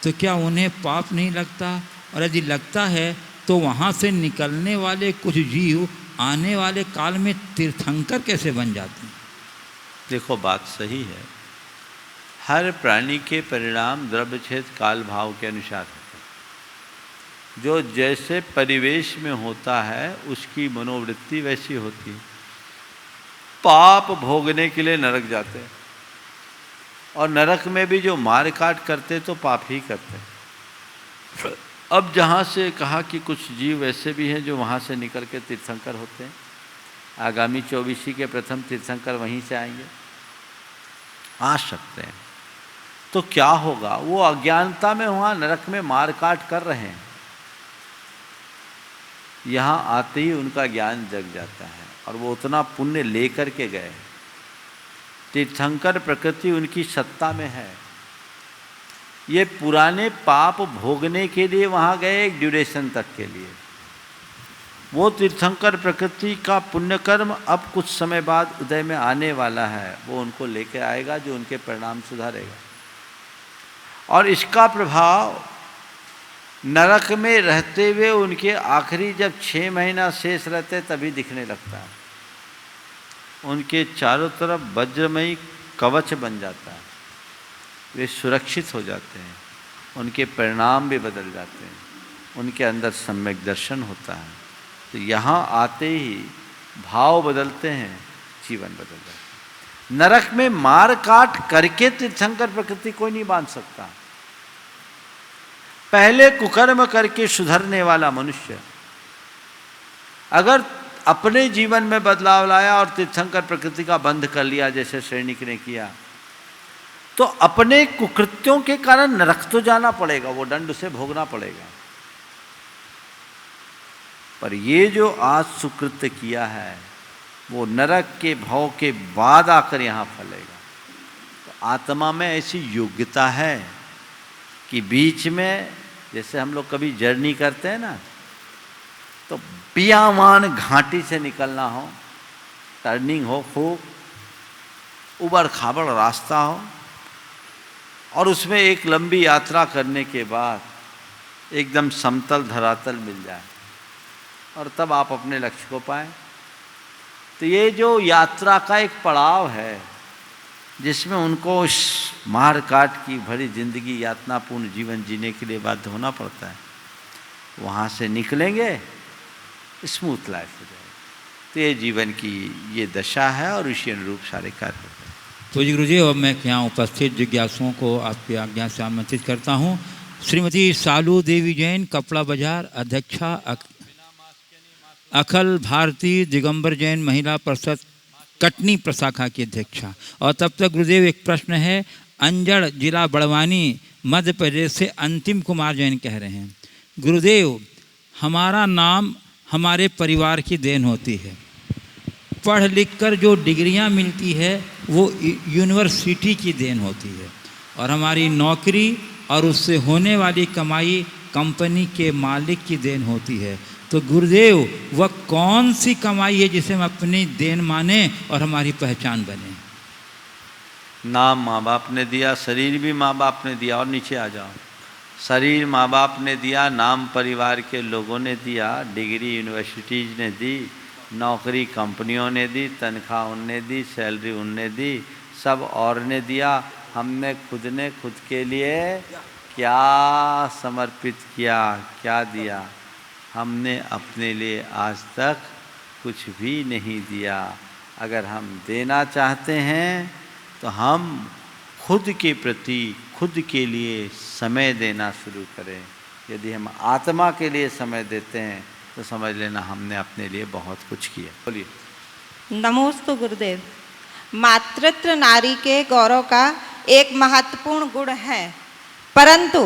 तो क्या उन्हें पाप नहीं लगता? और यदि लगता है तो वहाँ से निकलने वाले कुछ जीव आने वाले काल में तीर्थंकर कैसे बन जाते हैं? देखो, बात सही है। हर प्राणी के परिणाम द्रव्य क्षेत्र काल भाव के अनुसार होते हैं। जो जैसे परिवेश में होता है उसकी मनोवृत्ति वैसी होती है। पाप भोगने के लिए नरक जाते हैं, और नरक में भी जो मार काट करते तो पाप ही करते हैं। अब जहाँ से कहा कि कुछ जीव ऐसे भी हैं जो वहाँ से निकल के तीर्थंकर होते हैं। आगामी 24 के प्रथम तीर्थंकर वहीं से आएंगे, आ सकते हैं। तो क्या होगा? वो अज्ञानता में वहाँ नरक में मार काट कर रहे हैं, यहाँ आते ही उनका ज्ञान जग जाता है और वो उतना पुण्य लेकर के गए। तीर्थंकर प्रकृति उनकी सत्ता में है। ये पुराने पाप भोगने के लिए वहाँ गए एक ड्यूरेशन तक के लिए। वो तीर्थंकर प्रकृति का पुण्यकर्म अब कुछ समय बाद उदय में आने वाला है, वो उनको लेकर आएगा जो उनके परिणाम सुधारेगा। और इसका प्रभाव नरक में रहते हुए उनके आखिरी जब 6 महीना शेष रहते तभी दिखने लगता है। उनके चारों तरफ वज्रमयी कवच बन जाता है, वे सुरक्षित हो जाते हैं, उनके परिणाम भी बदल जाते हैं, उनके अंदर सम्यक दर्शन होता है। तो यहाँ आते ही भाव बदलते हैं, जीवन बदल जाता है। नरक में मार काट करके तीर्थंकर प्रकृति कोई नहीं बांध सकता। पहले कुकर्म करके सुधरने वाला मनुष्य अगर अपने जीवन में बदलाव लाया और तीर्थंकर प्रकृति का बंध कर लिया जैसे सैनिक ने किया, तो अपने कुकृत्यों के कारण नरक तो जाना पड़ेगा, वो दंड उसे भोगना पड़ेगा। पर ये जो आज सुकृत्य किया है वो नरक के भव के बाद आकर यहाँ फलेगा। तो आत्मा में ऐसी योग्यता है कि बीच में जैसे हम लोग कभी जर्नी करते हैं ना, तो बियावान घाटी से निकलना हो, टर्निंग हो, खूब उबड़ खाबड़ रास्ता हो, और उसमें एक लंबी यात्रा करने के बाद एकदम समतल धरातल मिल जाए और तब आप अपने लक्ष्य को पाएं। तो ये जो यात्रा का एक पड़ाव है जिसमें उनको इस मार काट की भरी जिंदगी यातनापूर्ण जीवन जीने के लिए बाध्य होना पड़ता है, वहाँ से निकलेंगे स्मूथ लाइफ हो जाएगी। तो ये जीवन की ये दशा है और इसी अनुरूप सारे कार्य होते हैं। तो जी गुरुजी, अब मैं यहाँ उपस्थित जिज्ञासुओं को आपकी आज्ञा से आमंत्रित करता हूँ। श्रीमती सालू देवी जैन, कपड़ा बाजार, अध्यक्षा अखिल भारतीय दिगंबर जैन महिला परिषद कटनी प्रशाखा की अध्यक्षा। और तब तक गुरुदेव एक प्रश्न है, अंजड़ जिला बड़वानी मध्य प्रदेश से अंतिम कुमार जैन कह रहे हैं, गुरुदेव हमारा नाम हमारे परिवार की देन होती है। पढ़ लिख कर जो डिग्रियां मिलती है वो यूनिवर्सिटी की देन होती है, और हमारी नौकरी और उससे होने वाली कमाई कंपनी के मालिक की देन होती है। तो गुरुदेव वह कौन सी कमाई है जिसे हम अपनी देन माने और हमारी पहचान बने? नाम माँ बाप ने दिया, शरीर भी माँ बाप ने दिया। और नीचे आ जाओ, शरीर माँ बाप ने दिया, नाम परिवार के लोगों ने दिया, डिग्री यूनिवर्सिटीज ने दी, नौकरी कंपनियों ने दी, तनख्वाह उनने दी, सैलरी उनने दी, सब और ने दिया। हमने खुद ने खुद के लिए क्या समर्पित किया, क्या दिया? हमने अपने लिए आज तक कुछ भी नहीं दिया। अगर हम देना चाहते हैं तो हम खुद के प्रति, खुद के लिए समय देना शुरू करें। यदि हम आत्मा के लिए समय देते हैं तो समझ लेना हमने अपने लिए बहुत कुछ किया। बोलिए। नमोस्तु गुरुदेव। मातृत्व नारी के गौरव का एक महत्वपूर्ण गुण है, परंतु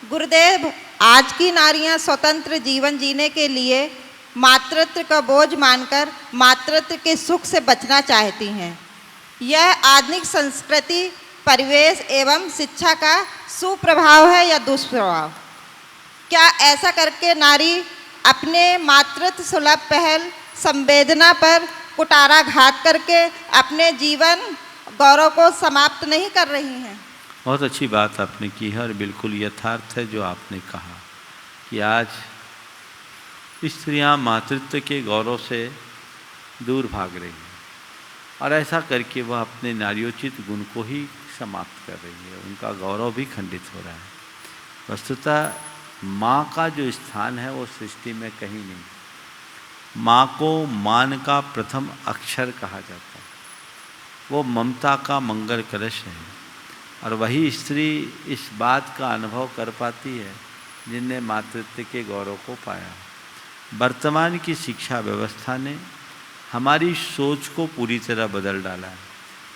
गुरुदेव आज की नारियां स्वतंत्र जीवन जीने के लिए मातृत्व का बोझ मानकर मातृत्व के सुख से बचना चाहती हैं। यह आधुनिक संस्कृति, परिवेश एवं शिक्षा का सुप्रभाव है या दुष्प्रभाव? क्या ऐसा करके नारी अपने मातृत्व सुलभ पहल संवेदना पर कुठाराघात करके अपने जीवन गौरव को समाप्त नहीं कर रही हैं? बहुत अच्छी बात आपने की है और बिल्कुल यथार्थ है जो आपने कहा कि आज स्त्रियां मातृत्व के गौरव से दूर भाग रही हैं और ऐसा करके वह अपने नार्योचित गुण को ही समाप्त कर रही है, उनका गौरव भी खंडित हो रहा है। वस्तुतः माँ का जो स्थान है वो सृष्टि में कहीं नहीं। माँ को मान का प्रथम अक्षर कहा जाता है, वो ममता का मंगल कलश है और वही स्त्री इस बात का अनुभव कर पाती है जिनने मातृत्व के गौरव को पाया। वर्तमान की शिक्षा व्यवस्था ने हमारी सोच को पूरी तरह बदल डाला है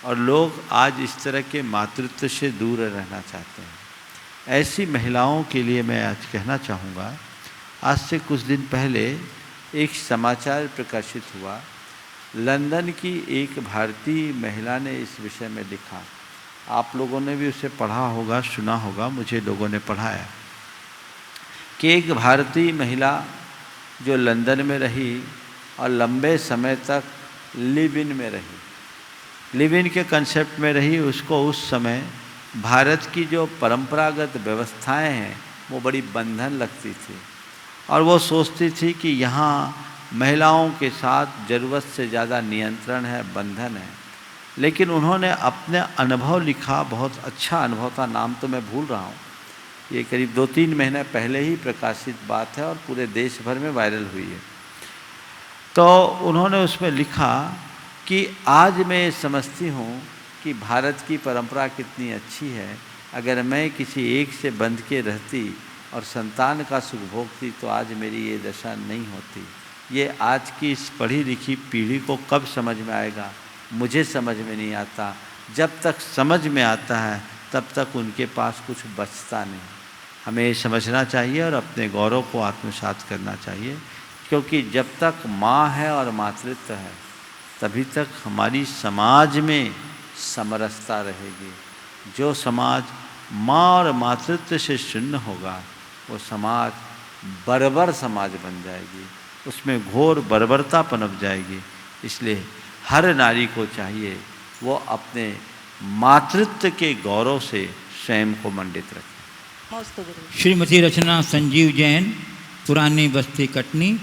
और लोग आज इस तरह के मातृत्व से दूर रहना चाहते हैं। ऐसी महिलाओं के लिए मैं आज कहना चाहूँगा, आज से कुछ दिन पहले एक समाचार प्रकाशित हुआ। लंदन की एक भारतीय महिला ने इस विषय में लिखा, आप लोगों ने भी उसे पढ़ा होगा, सुना होगा, मुझे लोगों ने पढ़ाया कि एक भारतीय महिला जो लंदन में रही और लंबे समय तक लिव इन में रही, लिव इन के कंसेप्ट में रही, उसको उस समय भारत की जो परंपरागत व्यवस्थाएं हैं वो बड़ी बंधन लगती थी और वो सोचती थी कि यहाँ महिलाओं के साथ ज़रूरत से ज़्यादा नियंत्रण है, बंधन है। लेकिन उन्होंने अपने अनुभव लिखा, बहुत अच्छा अनुभव था, नाम तो मैं भूल रहा हूँ, ये करीब 2-3 महीने पहले ही प्रकाशित बात है और पूरे देश भर में वायरल हुई है। तो उन्होंने उसमें लिखा कि आज मैं समझती हूँ कि भारत की परंपरा कितनी अच्छी है, अगर मैं किसी एक से बंध के रहती और संतान का सुख भोगती तो आज मेरी ये दशा नहीं होती। ये आज की इस पढ़ी लिखी पीढ़ी को कब समझ में आएगा, मुझे समझ में नहीं आता। जब तक समझ में आता है तब तक उनके पास कुछ बचता नहीं। हमें ये समझना चाहिए और अपने गौरव को आत्मसात करना चाहिए, क्योंकि जब तक माँ है और मातृत्व है तभी तक हमारी समाज में समरसता रहेगी। जो समाज माँ और मातृत्व से शून्य होगा वो समाज बर्बर समाज बन जाएगी, उसमें घोर बर्बरता पनप जाएगी। इसलिए हर नारी को चाहिए वो अपने मातृत्व के गौरव से स्वयं को मंडित रखे। श्रीमती रचना संजीव जैन, पुरानी बस्ती कटनी,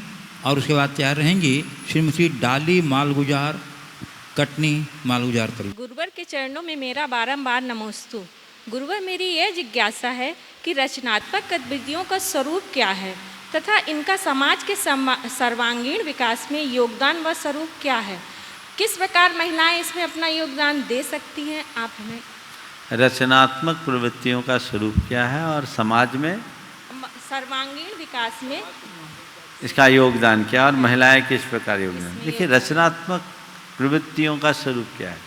और उसके बाद तैयार रहेंगी श्रीमती डाली मालगुजार, कटनी मालगुजार करी। गुरुवर के चरणों में मेरा बारंबार नमोस्तु। गुरुवर, मेरी यह जिज्ञासा है कि रचनात्मक गतिविधियों का स्वरूप क्या है तथा इनका समाज के सर्वांगीण विकास में योगदान व स्वरूप क्या है? किस प्रकार महिलाएं इसमें अपना योगदान दे सकती हैं? आप हमें रचनात्मक प्रवृत्तियों का स्वरूप क्या है और समाज में सर्वांगीण विकास में इसका योगदान क्या और महिलाएं किस प्रकार योगदान? देखिए, रचनात्मक प्रवृत्तियों का स्वरूप क्या है?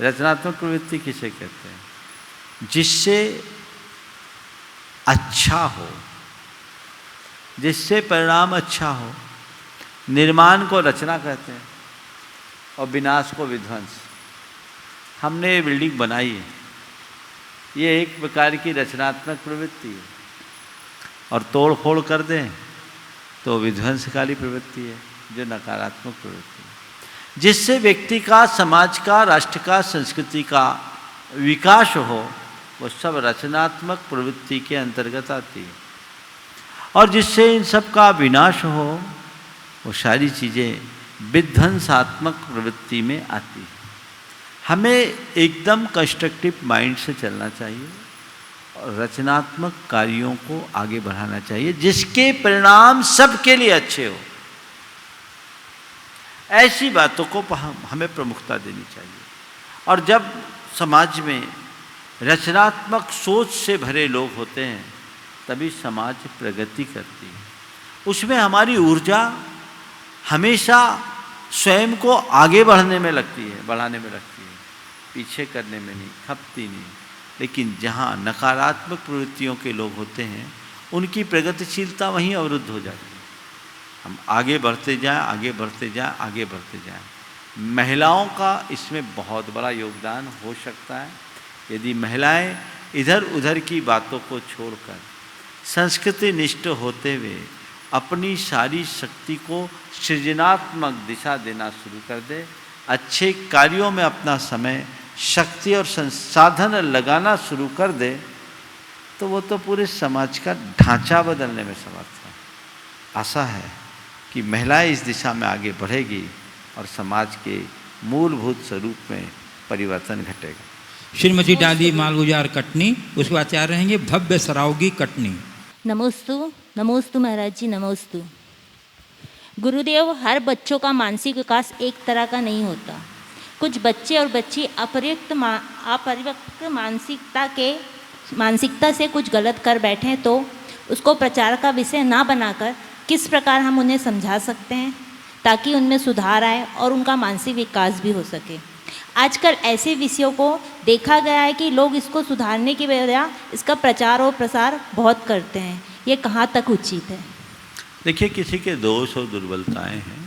रचनात्मक प्रवृत्ति किसे कहते हैं? जिससे अच्छा हो, जिससे परिणाम अच्छा हो। निर्माण को रचना कहते हैं और विनाश को विध्वंस। हमने ये बिल्डिंग बनाई है, ये एक प्रकार की रचनात्मक प्रवृत्ति है, और तोड़ फोड़ कर दें तो विध्वंसकारी प्रवृत्ति है, जो नकारात्मक प्रवृत्ति है। जिससे व्यक्ति का, समाज का, राष्ट्र का, संस्कृति का विकास हो, वो सब रचनात्मक प्रवृत्ति के अंतर्गत आती है। और जिससे इन सब का विनाश हो, वो सारी चीज़ें विध्वंसात्मक प्रवृत्ति में आती है। हमें एकदम कंस्ट्रक्टिव माइंड से चलना चाहिए और रचनात्मक कार्यों को आगे बढ़ाना चाहिए, जिसके परिणाम सबके लिए अच्छे हो। ऐसी बातों को हमें प्रमुखता देनी चाहिए। और जब समाज में रचनात्मक सोच से भरे लोग होते हैं तभी समाज प्रगति करती है। उसमें हमारी ऊर्जा हमेशा स्वयं को आगे बढ़ने में लगती है, बढ़ाने में लगती है, पीछे करने में नहीं, खपती नहीं। लेकिन जहाँ नकारात्मक प्रवृत्तियों के लोग होते हैं उनकी प्रगतिशीलता वहीं अवरुद्ध हो जाती है। हम आगे बढ़ते जाएं, आगे बढ़ते जाएं, आगे बढ़ते जाएं। महिलाओं का इसमें बहुत बड़ा योगदान हो सकता है। यदि महिलाएं इधर उधर की बातों को छोड़कर संस्कृति निष्ठ होते हुए अपनी सारी शक्ति को सृजनात्मक दिशा देना शुरू कर दे, अच्छे कार्यों में अपना समय, शक्ति और संसाधन लगाना शुरू कर दे, तो वो तो पूरे समाज का ढांचा बदलने में समर्थ है। आशा है कि महिलाएं इस दिशा में आगे बढ़ेगी और समाज के मूलभूत स्वरूप में परिवर्तन घटेगा। श्रीमती डाली मालगुजार कटनी, उसके बाद तैयार रहेंगे भव्य सरावगी कटनी। नमोस्तु, नमोस्तु महाराज जी, नमोस्तु। गुरुदेव, हर बच्चों का मानसिक विकास एक तरह का नहीं होता। कुछ बच्चे और बच्ची अपरिपक्व मानसिकता से कुछ गलत कर बैठें तो उसको प्रचार का विषय ना बनाकर किस प्रकार हम उन्हें समझा सकते हैं ताकि उनमें सुधार आए और उनका मानसिक विकास भी हो सके। आजकल ऐसे विषयों को देखा गया है कि लोग इसको सुधारने की बजाय इसका प्रचार और प्रसार बहुत करते हैं। ये कहाँ तक उचित है? देखिए, किसी के दोष और दुर्बलताएं हैं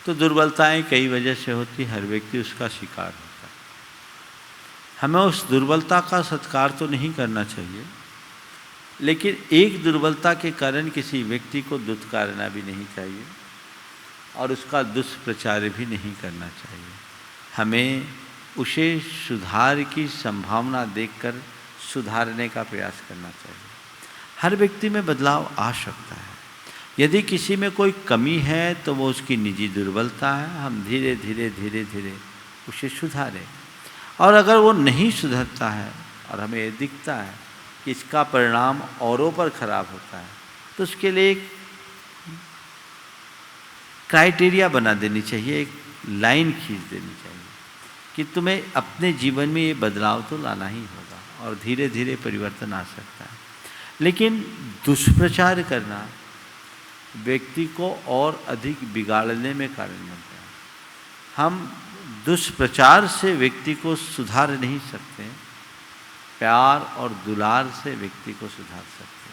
तो दुर्बलताएं कई वजह से होती, हर व्यक्ति उसका शिकार होता है। हमें उस दुर्बलता का सत्कार तो नहीं करना चाहिए, लेकिन एक दुर्बलता के कारण किसी व्यक्ति को दुत्कारना भी नहीं चाहिए और उसका दुष्प्रचार भी नहीं करना चाहिए। हमें उसे सुधार की संभावना देखकर सुधारने का प्रयास करना चाहिए। हर व्यक्ति में बदलाव आ सकता है। यदि किसी में कोई कमी है तो वो उसकी निजी दुर्बलता है। हम धीरे धीरे धीरे धीरे उसे सुधारें, और अगर वो नहीं सुधरता है और हमें ये दिखता है कि इसका परिणाम औरों पर खराब होता है, तो उसके लिए एक क्राइटेरिया बना देनी चाहिए, एक लाइन खींच देनी चाहिए कि तुम्हें अपने जीवन में ये बदलाव तो लाना ही होगा और धीरे धीरे परिवर्तन आ सकता है। लेकिन दुष्प्रचार करना व्यक्ति को और अधिक बिगाड़ने में कारण बनता है। हम दुष्प्रचार से व्यक्ति को सुधार नहीं सकते, प्यार और दुलार से व्यक्ति को सुधार सकते।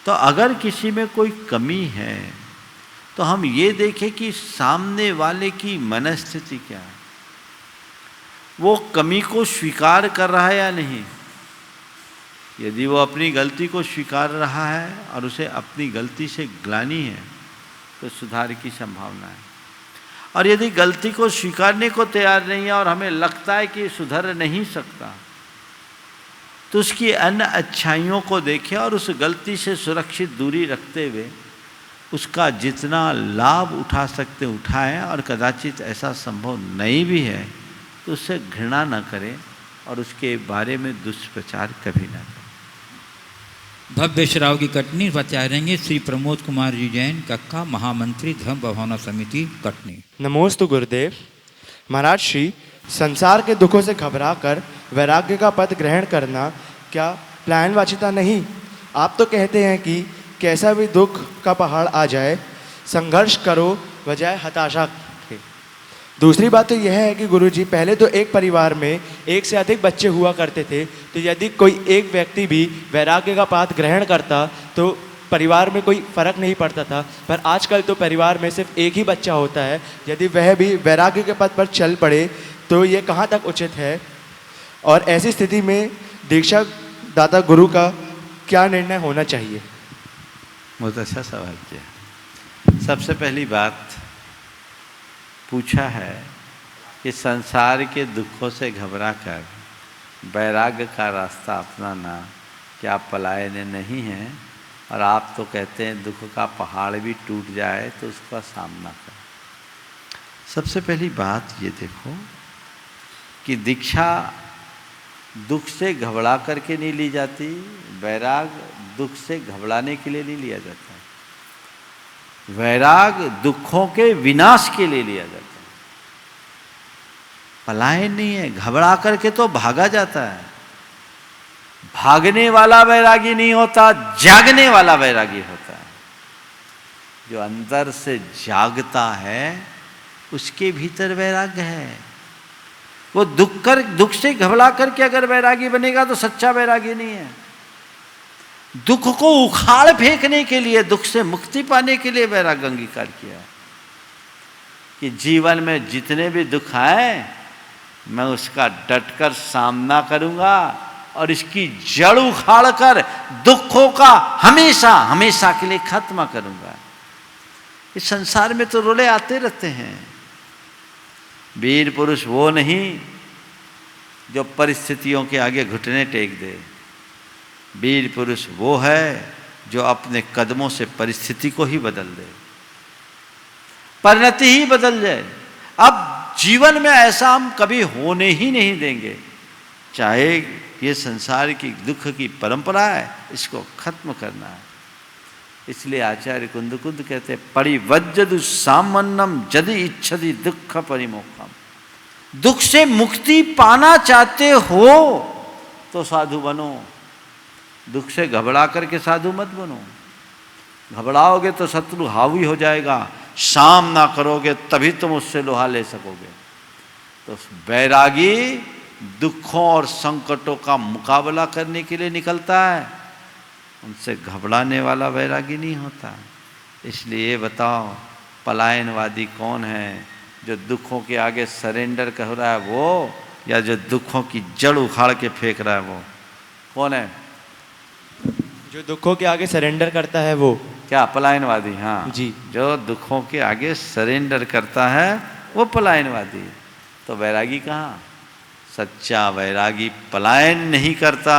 तो अगर किसी में कोई कमी है तो हम ये देखें कि सामने वाले की मनस्थिति क्या है, वो कमी को स्वीकार कर रहा है या नहीं। यदि वो अपनी गलती को स्वीकार रहा है और उसे अपनी गलती से ग्लानि है तो सुधार की संभावना है, और यदि गलती को स्वीकारने को तैयार नहीं है और हमें लगता है कि सुधर नहीं सकता, तो उसकी अन्य अच्छाइयों को देखें और उस गलती से सुरक्षित दूरी रखते हुए उसका जितना लाभ उठा सकते उठाएं, और कदाचित ऐसा संभव नहीं भी है तो उससे घृणा न करें और उसके बारे में दुष्प्रचार कभी ना करें। भव्य श्राव की कटनी बचा रहेंगे श्री प्रमोद कुमार जी जैन, कक्का, महामंत्री धर्म भावना समिति कटनी। नमोस्तु गुरुदेव। महाराज श्री, संसार के दुखों से घबराकर वैराग्य का पद ग्रहण करना क्या प्लानवाचिता नहीं? आप तो कहते हैं कि कैसा भी दुख का पहाड़ आ जाए संघर्ष करो बजाय हताशा के। दूसरी बात तो यह है कि गुरुजी, पहले तो एक परिवार में एक से अधिक बच्चे हुआ करते थे, तो यदि कोई एक व्यक्ति भी वैराग्य का पद ग्रहण करता तो परिवार में कोई फर्क नहीं पड़ता था। पर आजकल तो परिवार में सिर्फ एक ही बच्चा होता है, यदि वह भी वैराग्य के पद पर चल पड़े तो ये कहाँ तक उचित है? और ऐसी स्थिति में दीक्षा दाता गुरु का क्या निर्णय होना चाहिए? बहुत अच्छा सवाल किया। सबसे पहली बात पूछा है कि संसार के दुखों से घबराकर वैराग्य का रास्ता अपनाना क्या पलायन नहीं है? और आप तो कहते हैं दुख का पहाड़ भी टूट जाए तो उसका सामना करें। सबसे पहली बात ये देखो कि दीक्षा दुख से घबरा करके नहीं ली जाती, वैराग दुख से घबराने के लिए नहीं लिया जाता है, वैराग दुखों के विनाश के लिए लिया जाता है। पलायन नहीं है, घबरा करके तो भागा जाता है। भागने वाला वैरागी नहीं होता, जागने वाला वैरागी होता है। जो अंदर से जागता है उसके भीतर वैराग्य है। वो दुख से घबरा करके अगर वैरागी बनेगा तो सच्चा वैरागी नहीं है। दुख को उखाड़ फेंकने के लिए, दुख से मुक्ति पाने के लिए वैराग्य अंगीकार किया कि जीवन में जितने भी दुख आए मैं उसका डटकर सामना करूंगा और इसकी जड़ उखाड़ कर दुखों का हमेशा हमेशा के लिए खत्म करूंगा। इस संसार में तो रोले आते रहते हैं। वीर पुरुष वो नहीं जो परिस्थितियों के आगे घुटने टेक दे। वीर पुरुष वो है जो अपने कदमों से परिस्थिति को ही बदल दे, परिणति ही बदल जाए। अब जीवन में ऐसा हम कभी होने ही नहीं देंगे। चाहे ये संसार की दुख की परंपरा है, इसको खत्म करना है। इसलिए आचार्य कुंद कहते परिवज्जदु सामन्नम यदि इच्छति दुख परिमोक्षम। दुख से मुक्ति पाना चाहते हो तो साधु बनो। दुख से घबरा करके साधु मत बनो। घबराओगे तो शत्रु हावी हो जाएगा। सामना करोगे तभी तुम उससे लोहा ले सकोगे। तो वैरागी दुखों और संकटों का मुकाबला करने के लिए निकलता है, उनसे घबराने वाला वैरागी नहीं होता। इसलिए ये बताओ पलायनवादी कौन है? जो दुखों के आगे सरेंडर कर रहा है वो, या जो दुखों की जड़ उखाड़ के फेंक रहा है वो? कौन है? जो दुखों के आगे सरेंडर करता है वो। क्या पलायनवादी? हाँ जी। जो दुखों के आगे सरेंडर करता है वो पलायनवादी। तो वैरागी कहाँ? सच्चा वैरागी पलायन नहीं करता,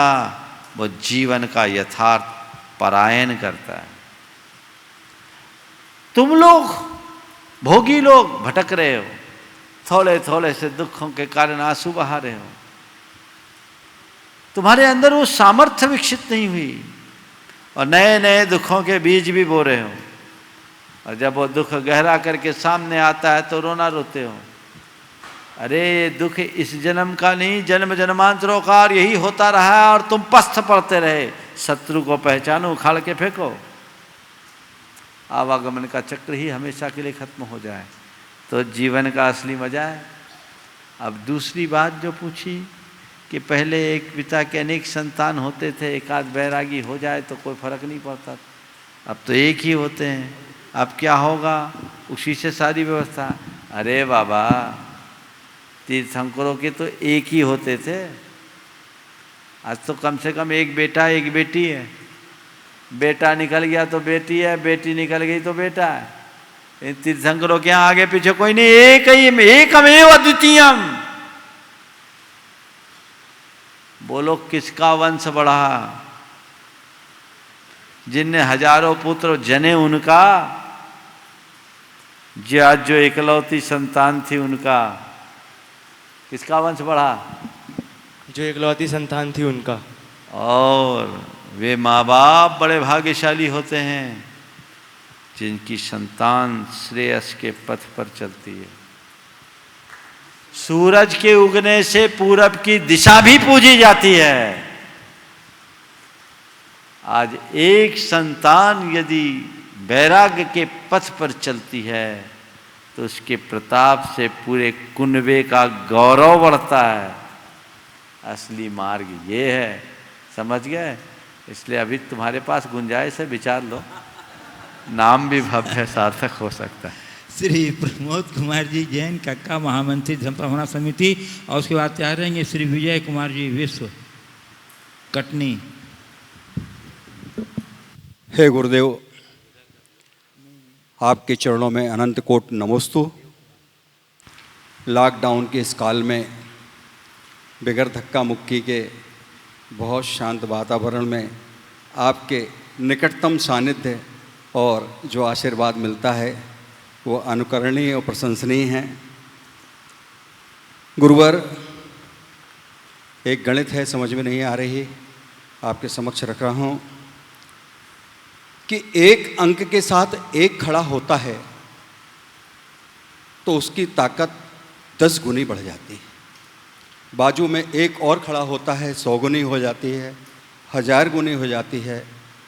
वो जीवन का यथार्थ परायण करता है। तुम लोग भोगी लोग भटक रहे हो, थोड़े थोड़े से दुखों के कारण आंसू बहा रहे हो। तुम्हारे अंदर वो सामर्थ्य विकसित नहीं हुई और नए नए दुखों के बीज भी बो रहे हो। और जब वो दुख गहरा करके सामने आता है तो रोना रोते हो। अरे ये दुख इस जन्म का नहीं, जन्म जन्मांतरों का, और यही होता रहा है और तुम पस्त पड़ते रहे। शत्रु को पहचानो, उखाड़ के फेंको, आवागमन का चक्र ही हमेशा के लिए खत्म हो जाए तो जीवन का असली मजा है। अब दूसरी बात जो पूछी कि पहले एक पिता के अनेक संतान होते थे, एक आध वैरागी हो जाए तो कोई फर्क नहीं पड़ता, अब तो एक ही होते हैं। अब क्या होगा? उसी से सारी व्यवस्था। अरे बाबा, तीर्थंकरों के तो एक ही होते थे, आज तो कम से कम एक बेटा एक बेटी है। बेटा निकल गया तो बेटी है, बेटी निकल गई तो बेटा है। इन तीर्थंकरों के यहाँ आगे पीछे कोई नहीं, एक ही, एकमेव अद्वितीयम। बोलो किसका वंश बढ़ा? जिनने हजारों पुत्र जने उनका, जो इकलौती संतान थी उनका। किसका वंश बढ़ा? जो इकलौती संतान थी उनका। और वे माँ बाप बड़े भाग्यशाली होते हैं जिनकी संतान श्रेयस के पथ पर चलती है। सूरज के उगने से पूरब की दिशा भी पूजी जाती है। आज एक संतान यदि वैराग्य के पथ पर चलती है तो उसके प्रताप से पूरे कुनबे का गौरव बढ़ता है। असली मार्ग ये है, समझ गए? इसलिए अभी तुम्हारे पास गुंजाइश है, विचार लो, नाम भी भव्य सार्थक हो सकता है। श्री प्रमोद कुमार जी जैन कक्का महामंत्री धर्मभावना समिति, और उसके बाद तैयार रहेंगे श्री विजय कुमार जी विश्व कटनी। हे गुरुदेव, आपके चरणों में अनंत कोट नमोस्तु। लॉकडाउन के इस काल में बगैर धक्का मुक्की के बहुत शांत वातावरण में आपके निकटतम सानिध्य और जो आशीर्वाद मिलता है वो अनुकरणीय और प्रशंसनीय है। गुरुवर, एक गणित है, समझ में नहीं आ रही, आपके समक्ष रख रहा हूँ कि एक अंक के साथ एक खड़ा होता है तो उसकी ताकत 10 गुनी बढ़ जाती है। बाजू में एक और खड़ा होता है, 100 गुनी हो जाती है, 1000 गुनी हो जाती है,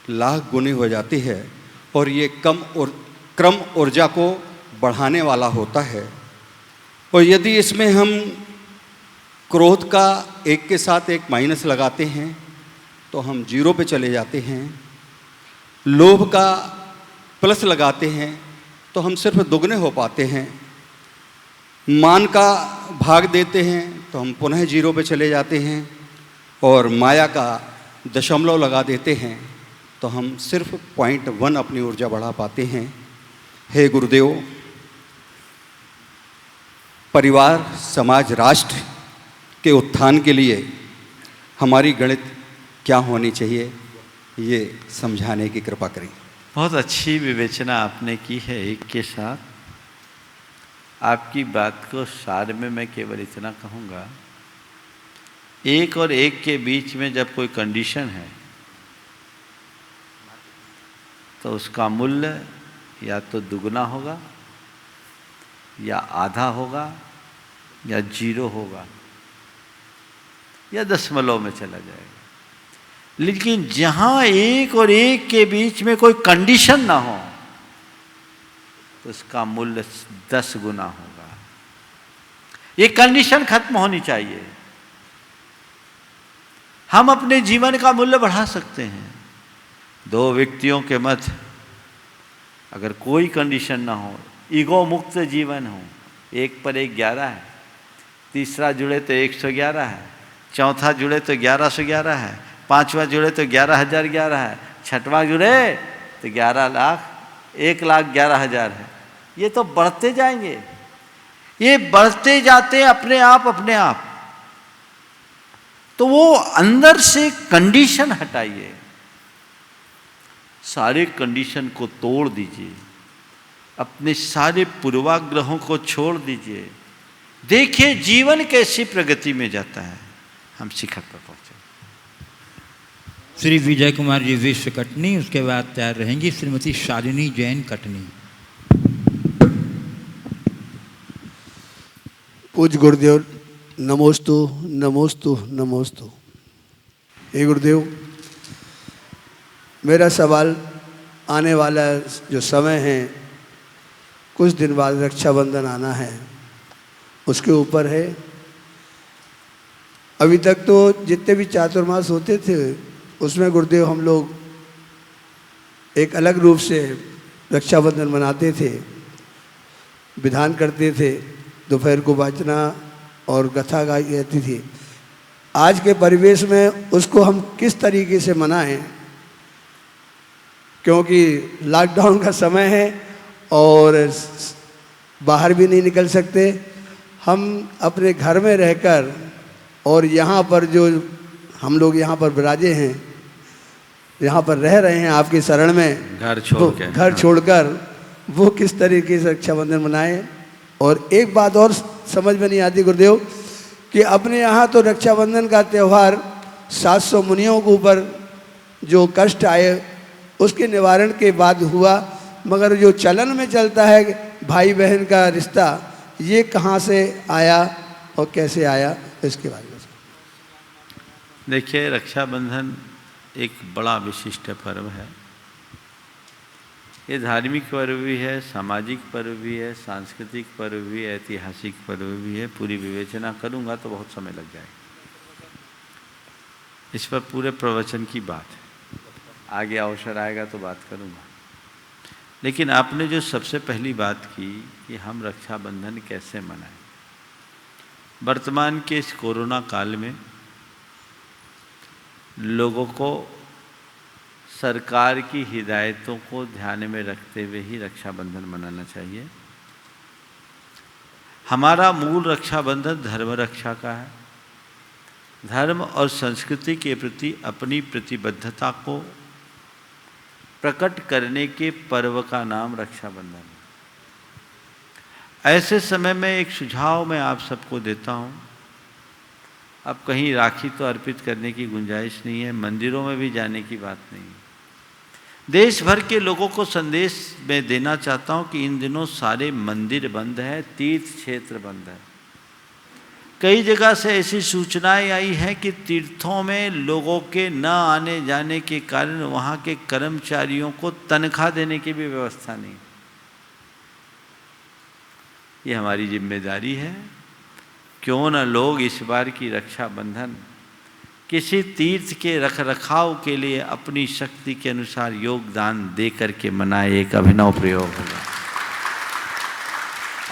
लाख गुनी हो जाती है। और ये कम और क्रम ऊर्जा को बढ़ाने वाला होता है। और यदि इसमें हम क्रोध का एक के साथ एक माइनस लगाते हैं तो हम 0 पे चले जाते हैं। लोभ का प्लस लगाते हैं तो हम सिर्फ दुगने हो पाते हैं। मान का भाग देते हैं तो हम पुनः 0 पे चले जाते हैं। और माया का दशमलव लगा देते हैं तो हम सिर्फ 0.1 अपनी ऊर्जा बढ़ा पाते हैं। हे गुरुदेव, परिवार, समाज, राष्ट्र के उत्थान के लिए हमारी गणित क्या होनी चाहिए, ये समझाने की कृपा करें। बहुत अच्छी विवेचना आपने की है। एक के साथ आपकी बात को सार में मैं केवल इतना कहूँगा, एक और एक के बीच में जब कोई कंडीशन है तो उसका मूल्य या तो दुगना होगा या आधा होगा या 0 होगा या दशमलव में चला जाएगा। लेकिन जहाँ एक और एक के बीच में कोई कंडीशन ना हो तो उसका मूल्य 10 गुना होगा। ये कंडीशन खत्म होनी चाहिए। हम अपने जीवन का मूल्य बढ़ा सकते हैं। 2 व्यक्तियों के मध्य अगर कोई कंडीशन ना हो, ईगो मुक्त जीवन हो, 1 पर 1 11 है, तीसरा जुड़े तो 111 है, चौथा जुड़े तो 1111 है, पांचवा जुड़े तो 11,011 है, छठवां जुड़े तो 1,11,000 है। ये तो बढ़ते जाएंगे, ये बढ़ते जाते अपने आप। तो वो अंदर से कंडीशन हटाइए, सारे कंडीशन को तोड़ दीजिए, अपने सारे पूर्वाग्रहों को छोड़ दीजिए। देखिए जीवन कैसी प्रगति में जाता है, हम शिखर पर पहुंचे। श्री विजय कुमार जी विश्व कटनी, उसके बाद तैयार रहेंगी श्रीमती शालिनी जैन कटनी। पूज्य गुरुदेव, नमोस्तु नमोस्तु नमोस्तु। हे गुरुदेव, मेरा सवाल आने वाला जो समय है, कुछ दिन बाद रक्षाबंधन आना है, उसके ऊपर है। अभी तक तो जितने भी चातुर्मास होते थे उसमें गुरुदेव हम लोग एक अलग रूप से रक्षाबंधन मनाते थे, विधान करते थे, दोपहर को वाचना और कथा गाई जाती थी। आज के परिवेश में उसको हम किस तरीके से मनाएं, क्योंकि लॉकडाउन का समय है और बाहर भी नहीं निकल सकते। हम अपने घर में रहकर और यहाँ पर जो हम लोग यहाँ पर विराजे हैं, यहाँ पर रह रहे हैं आपकी शरण में, घर छोड़कर वो किस तरीके से रक्षाबंधन मनाएं। और एक बात और समझ में नहीं आती गुरुदेव कि अपने यहाँ तो रक्षाबंधन का त्यौहार 700 मुनियों के ऊपर जो कष्ट आए उसके निवारण के बाद हुआ, मगर जो चलन में चलता है भाई बहन का रिश्ता, ये कहाँ से आया और कैसे आया, इसके बारे में। देखिए, रक्षाबंधन एक बड़ा विशिष्ट पर्व है। ये धार्मिक पर्व भी है, सामाजिक पर्व भी है, सांस्कृतिक पर्व भी है, ऐतिहासिक पर्व भी है। पूरी विवेचना करूँगा तो बहुत समय लग जाएगा। इस पर पूरे प्रवचन की बात है, आगे अवसर आएगा तो बात करूँगा। लेकिन आपने जो सबसे पहली बात की कि हम रक्षाबंधन कैसे मनाएं, वर्तमान के इस कोरोना काल में लोगों को सरकार की हिदायतों को ध्यान में रखते हुए ही रक्षाबंधन मनाना चाहिए। हमारा मूल रक्षाबंधन धर्म रक्षा का है। धर्म और संस्कृति के प्रति अपनी प्रतिबद्धता को प्रकट करने के पर्व का नाम रक्षाबंधन है। ऐसे समय में एक सुझाव मैं आप सबको देता हूँ। अब कहीं राखी तो अर्पित करने की गुंजाइश नहीं है, मंदिरों में भी जाने की बात नहीं है। देश भर के लोगों को संदेश में देना चाहता हूँ कि इन दिनों सारे मंदिर बंद हैं, तीर्थ क्षेत्र बंद है। कई जगह से ऐसी सूचनाएं आई हैं कि तीर्थों में लोगों के न आने जाने के कारण वहाँ के कर्मचारियों को तनख्वाह देने की भी व्यवस्था नहीं। ये हमारी जिम्मेदारी है। क्यों न लोग इस बार की रक्षाबंधन किसी तीर्थ के रखरखाव के लिए अपनी शक्ति के अनुसार योगदान दे करके मनाए। एक अभिनव प्रयोग होगा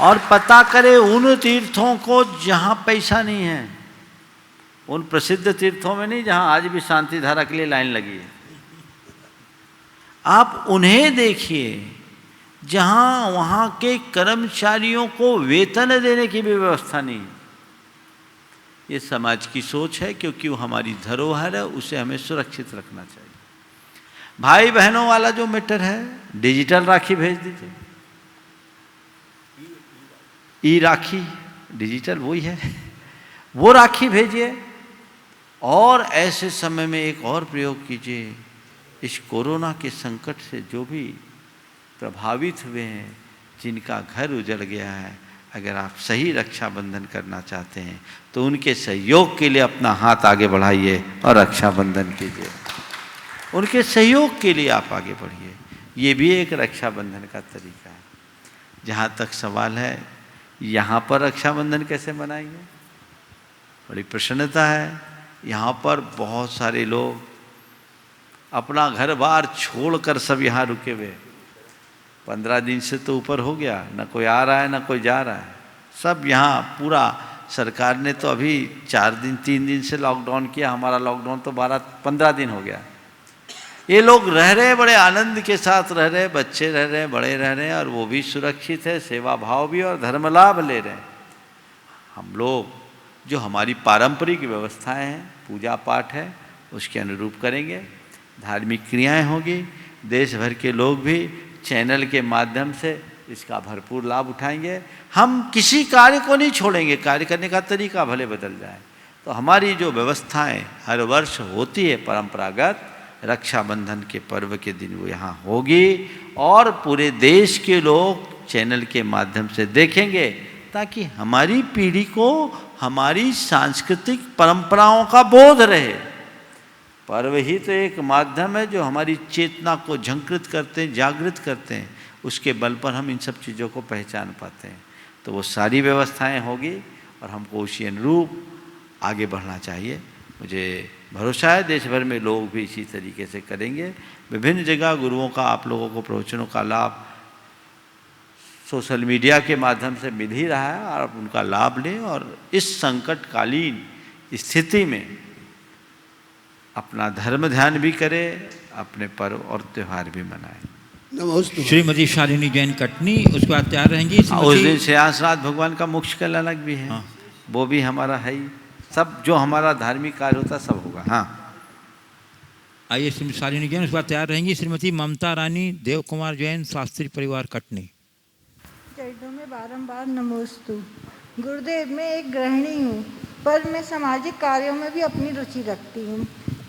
और पता करे उन तीर्थों को जहाँ पैसा नहीं है, उन प्रसिद्ध तीर्थों में नहीं जहाँ आज भी शांति धारा के लिए लाइन लगी है। आप उन्हें देखिए जहाँ वहाँ के कर्मचारियों को वेतन देने की भी व्यवस्था नहीं है। ये समाज की सोच है, क्योंकि वो हमारी धरोहर है, उसे हमें सुरक्षित रखना चाहिए। भाई बहनों वाला जो मैटर है, डिजिटल राखी भेज दीजिए। ई राखी डिजिटल वही है, वो राखी भेजिए। और ऐसे समय में एक और प्रयोग कीजिए, इस कोरोना के संकट से जो भी प्रभावित हुए हैं, जिनका घर उजड़ गया है, अगर आप सही रक्षाबंधन करना चाहते हैं तो उनके सहयोग के लिए अपना हाथ आगे बढ़ाइए और रक्षाबंधन कीजिए। उनके सहयोग के लिए आप आगे बढ़िए। ये भी एक रक्षाबंधन का तरीका है। जहाँ तक सवाल है यहाँ पर रक्षाबंधन कैसे मनाएंगे, बड़ी प्रसन्नता है। यहाँ पर बहुत सारे लोग अपना घर बार छोड़कर सब यहाँ रुके हुए। 15 दिन से तो ऊपर हो गया, न कोई आ रहा है न कोई जा रहा है। सब यहाँ पूरा सरकार ने तो अभी 3 दिन से लॉकडाउन किया। हमारा लॉकडाउन तो 15 दिन हो गया। ये लोग रह रहे, बड़े आनंद के साथ रह रहे, बच्चे रह रहे, बड़े रह रहे हैं, और वो भी सुरक्षित है, सेवा भाव भी और धर्म लाभ ले रहे हैं। हम लोग जो हमारी पारंपरिक व्यवस्थाएं हैं, पूजा पाठ है, उसके अनुरूप करेंगे। धार्मिक क्रियाएं होगी। देश भर के लोग भी चैनल के माध्यम से इसका भरपूर लाभ उठाएंगे। हम किसी कार्य को नहीं छोड़ेंगे। कार्य करने का तरीका भले बदल जाए, तो हमारी जो व्यवस्थाएं हर वर्ष होती है परंपरागत, रक्षाबंधन के पर्व के दिन वो यहाँ होगी और पूरे देश के लोग चैनल के माध्यम से देखेंगे, ताकि हमारी पीढ़ी को हमारी सांस्कृतिक परंपराओं का बोध रहे। पर्व ही तो एक माध्यम है जो हमारी चेतना को झंकृत करते हैं, जागृत करते हैं। उसके बल पर हम इन सब चीज़ों को पहचान पाते हैं। तो वो सारी व्यवस्थाएं होगी और हमको उसी अनुरूप आगे बढ़ना चाहिए। मुझे भरोसा है देश भर में लोग भी इसी तरीके से करेंगे। विभिन्न जगह गुरुओं का, आप लोगों को प्रवचनों का लाभ सोशल मीडिया के माध्यम से मिल ही रहा है, और आप उनका लाभ लें और इस संकटकालीन स्थिति में अपना धर्म ध्यान भी करें, अपने पर्व और त्यौहार भी मनाएं। नमस्ते। श्रीमती शालिनी जैन कटनी उसके बाद तैयार रहेंगी। उस दिन श्रेयांसनाथ भगवान का मुख्य कल अलग भी है। हाँ। वो भी हमारा है ही। सब जो हमारा धार्मिक कार्य होता है सब होगा। हाँ, आइए श्रीमती शालिनी जैन, उसके बाद तैयार रहेंगी श्रीमती ममता रानी देव कुमार जैन, शास्त्री परिवार कटनी। चरणों में बारंबार नमोस्तु। गुरुदेव, मैं एक गृहिणी हूँ, पर मैं सामाजिक कार्यों में भी अपनी रुचि रखती हूँ।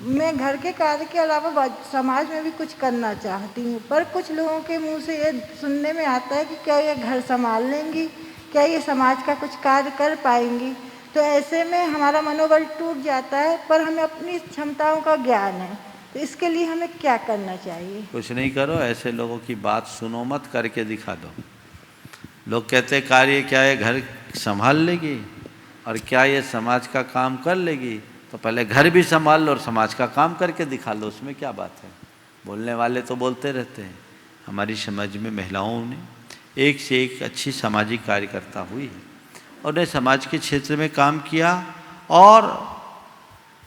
मैं घर के कार्य के अलावा समाज में भी कुछ करना चाहती हूँ, पर कुछ लोगों के मुंह से ये सुनने में आता है कि क्या ये घर संभाल लेंगी, क्या ये समाज का कुछ कार्य कर पाएंगी। तो ऐसे में हमारा मनोबल टूट जाता है, पर हमें अपनी क्षमताओं का ज्ञान है। तो इसके लिए हमें क्या करना चाहिए? कुछ नहीं करो, ऐसे लोगों की बात सुनो मत, करके दिखा दो। लोग कहते कार्य क्या है, घर संभाल लेगी और क्या ये समाज का काम कर लेगी। तो पहले घर भी संभाल लो और समाज का काम करके दिखा लो, उसमें क्या बात है। बोलने वाले तो बोलते रहते हैं। हमारी समाज में महिलाओं ने एक से एक अच्छी सामाजिक कार्यकर्ता हुई है, उन्हें समाज के क्षेत्र में काम किया और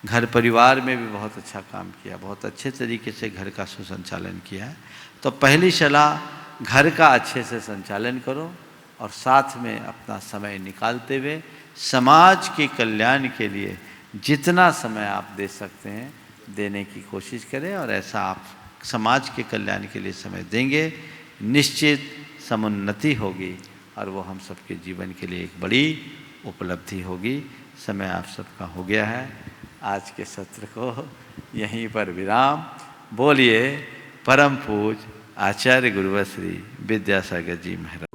घर परिवार में भी बहुत अच्छा काम किया, बहुत अच्छे तरीके से घर का सुसंचालन किया है। तो पहली सलाह, घर का अच्छे से संचालन करो और साथ में अपना समय निकालते हुए समाज के कल्याण के लिए जितना समय आप दे सकते हैं देने की कोशिश करें। और ऐसा आप समाज के कल्याण के लिए समय देंगे, निश्चित समुन्नति होगी और वो हम सबके जीवन के लिए एक बड़ी उपलब्धि होगी। समय आप सबका हो गया है। आज के सत्र को यहीं पर विराम। बोलिए परम पूज आचार्य गुरुवर श्री विद्यासागर जी महाराज।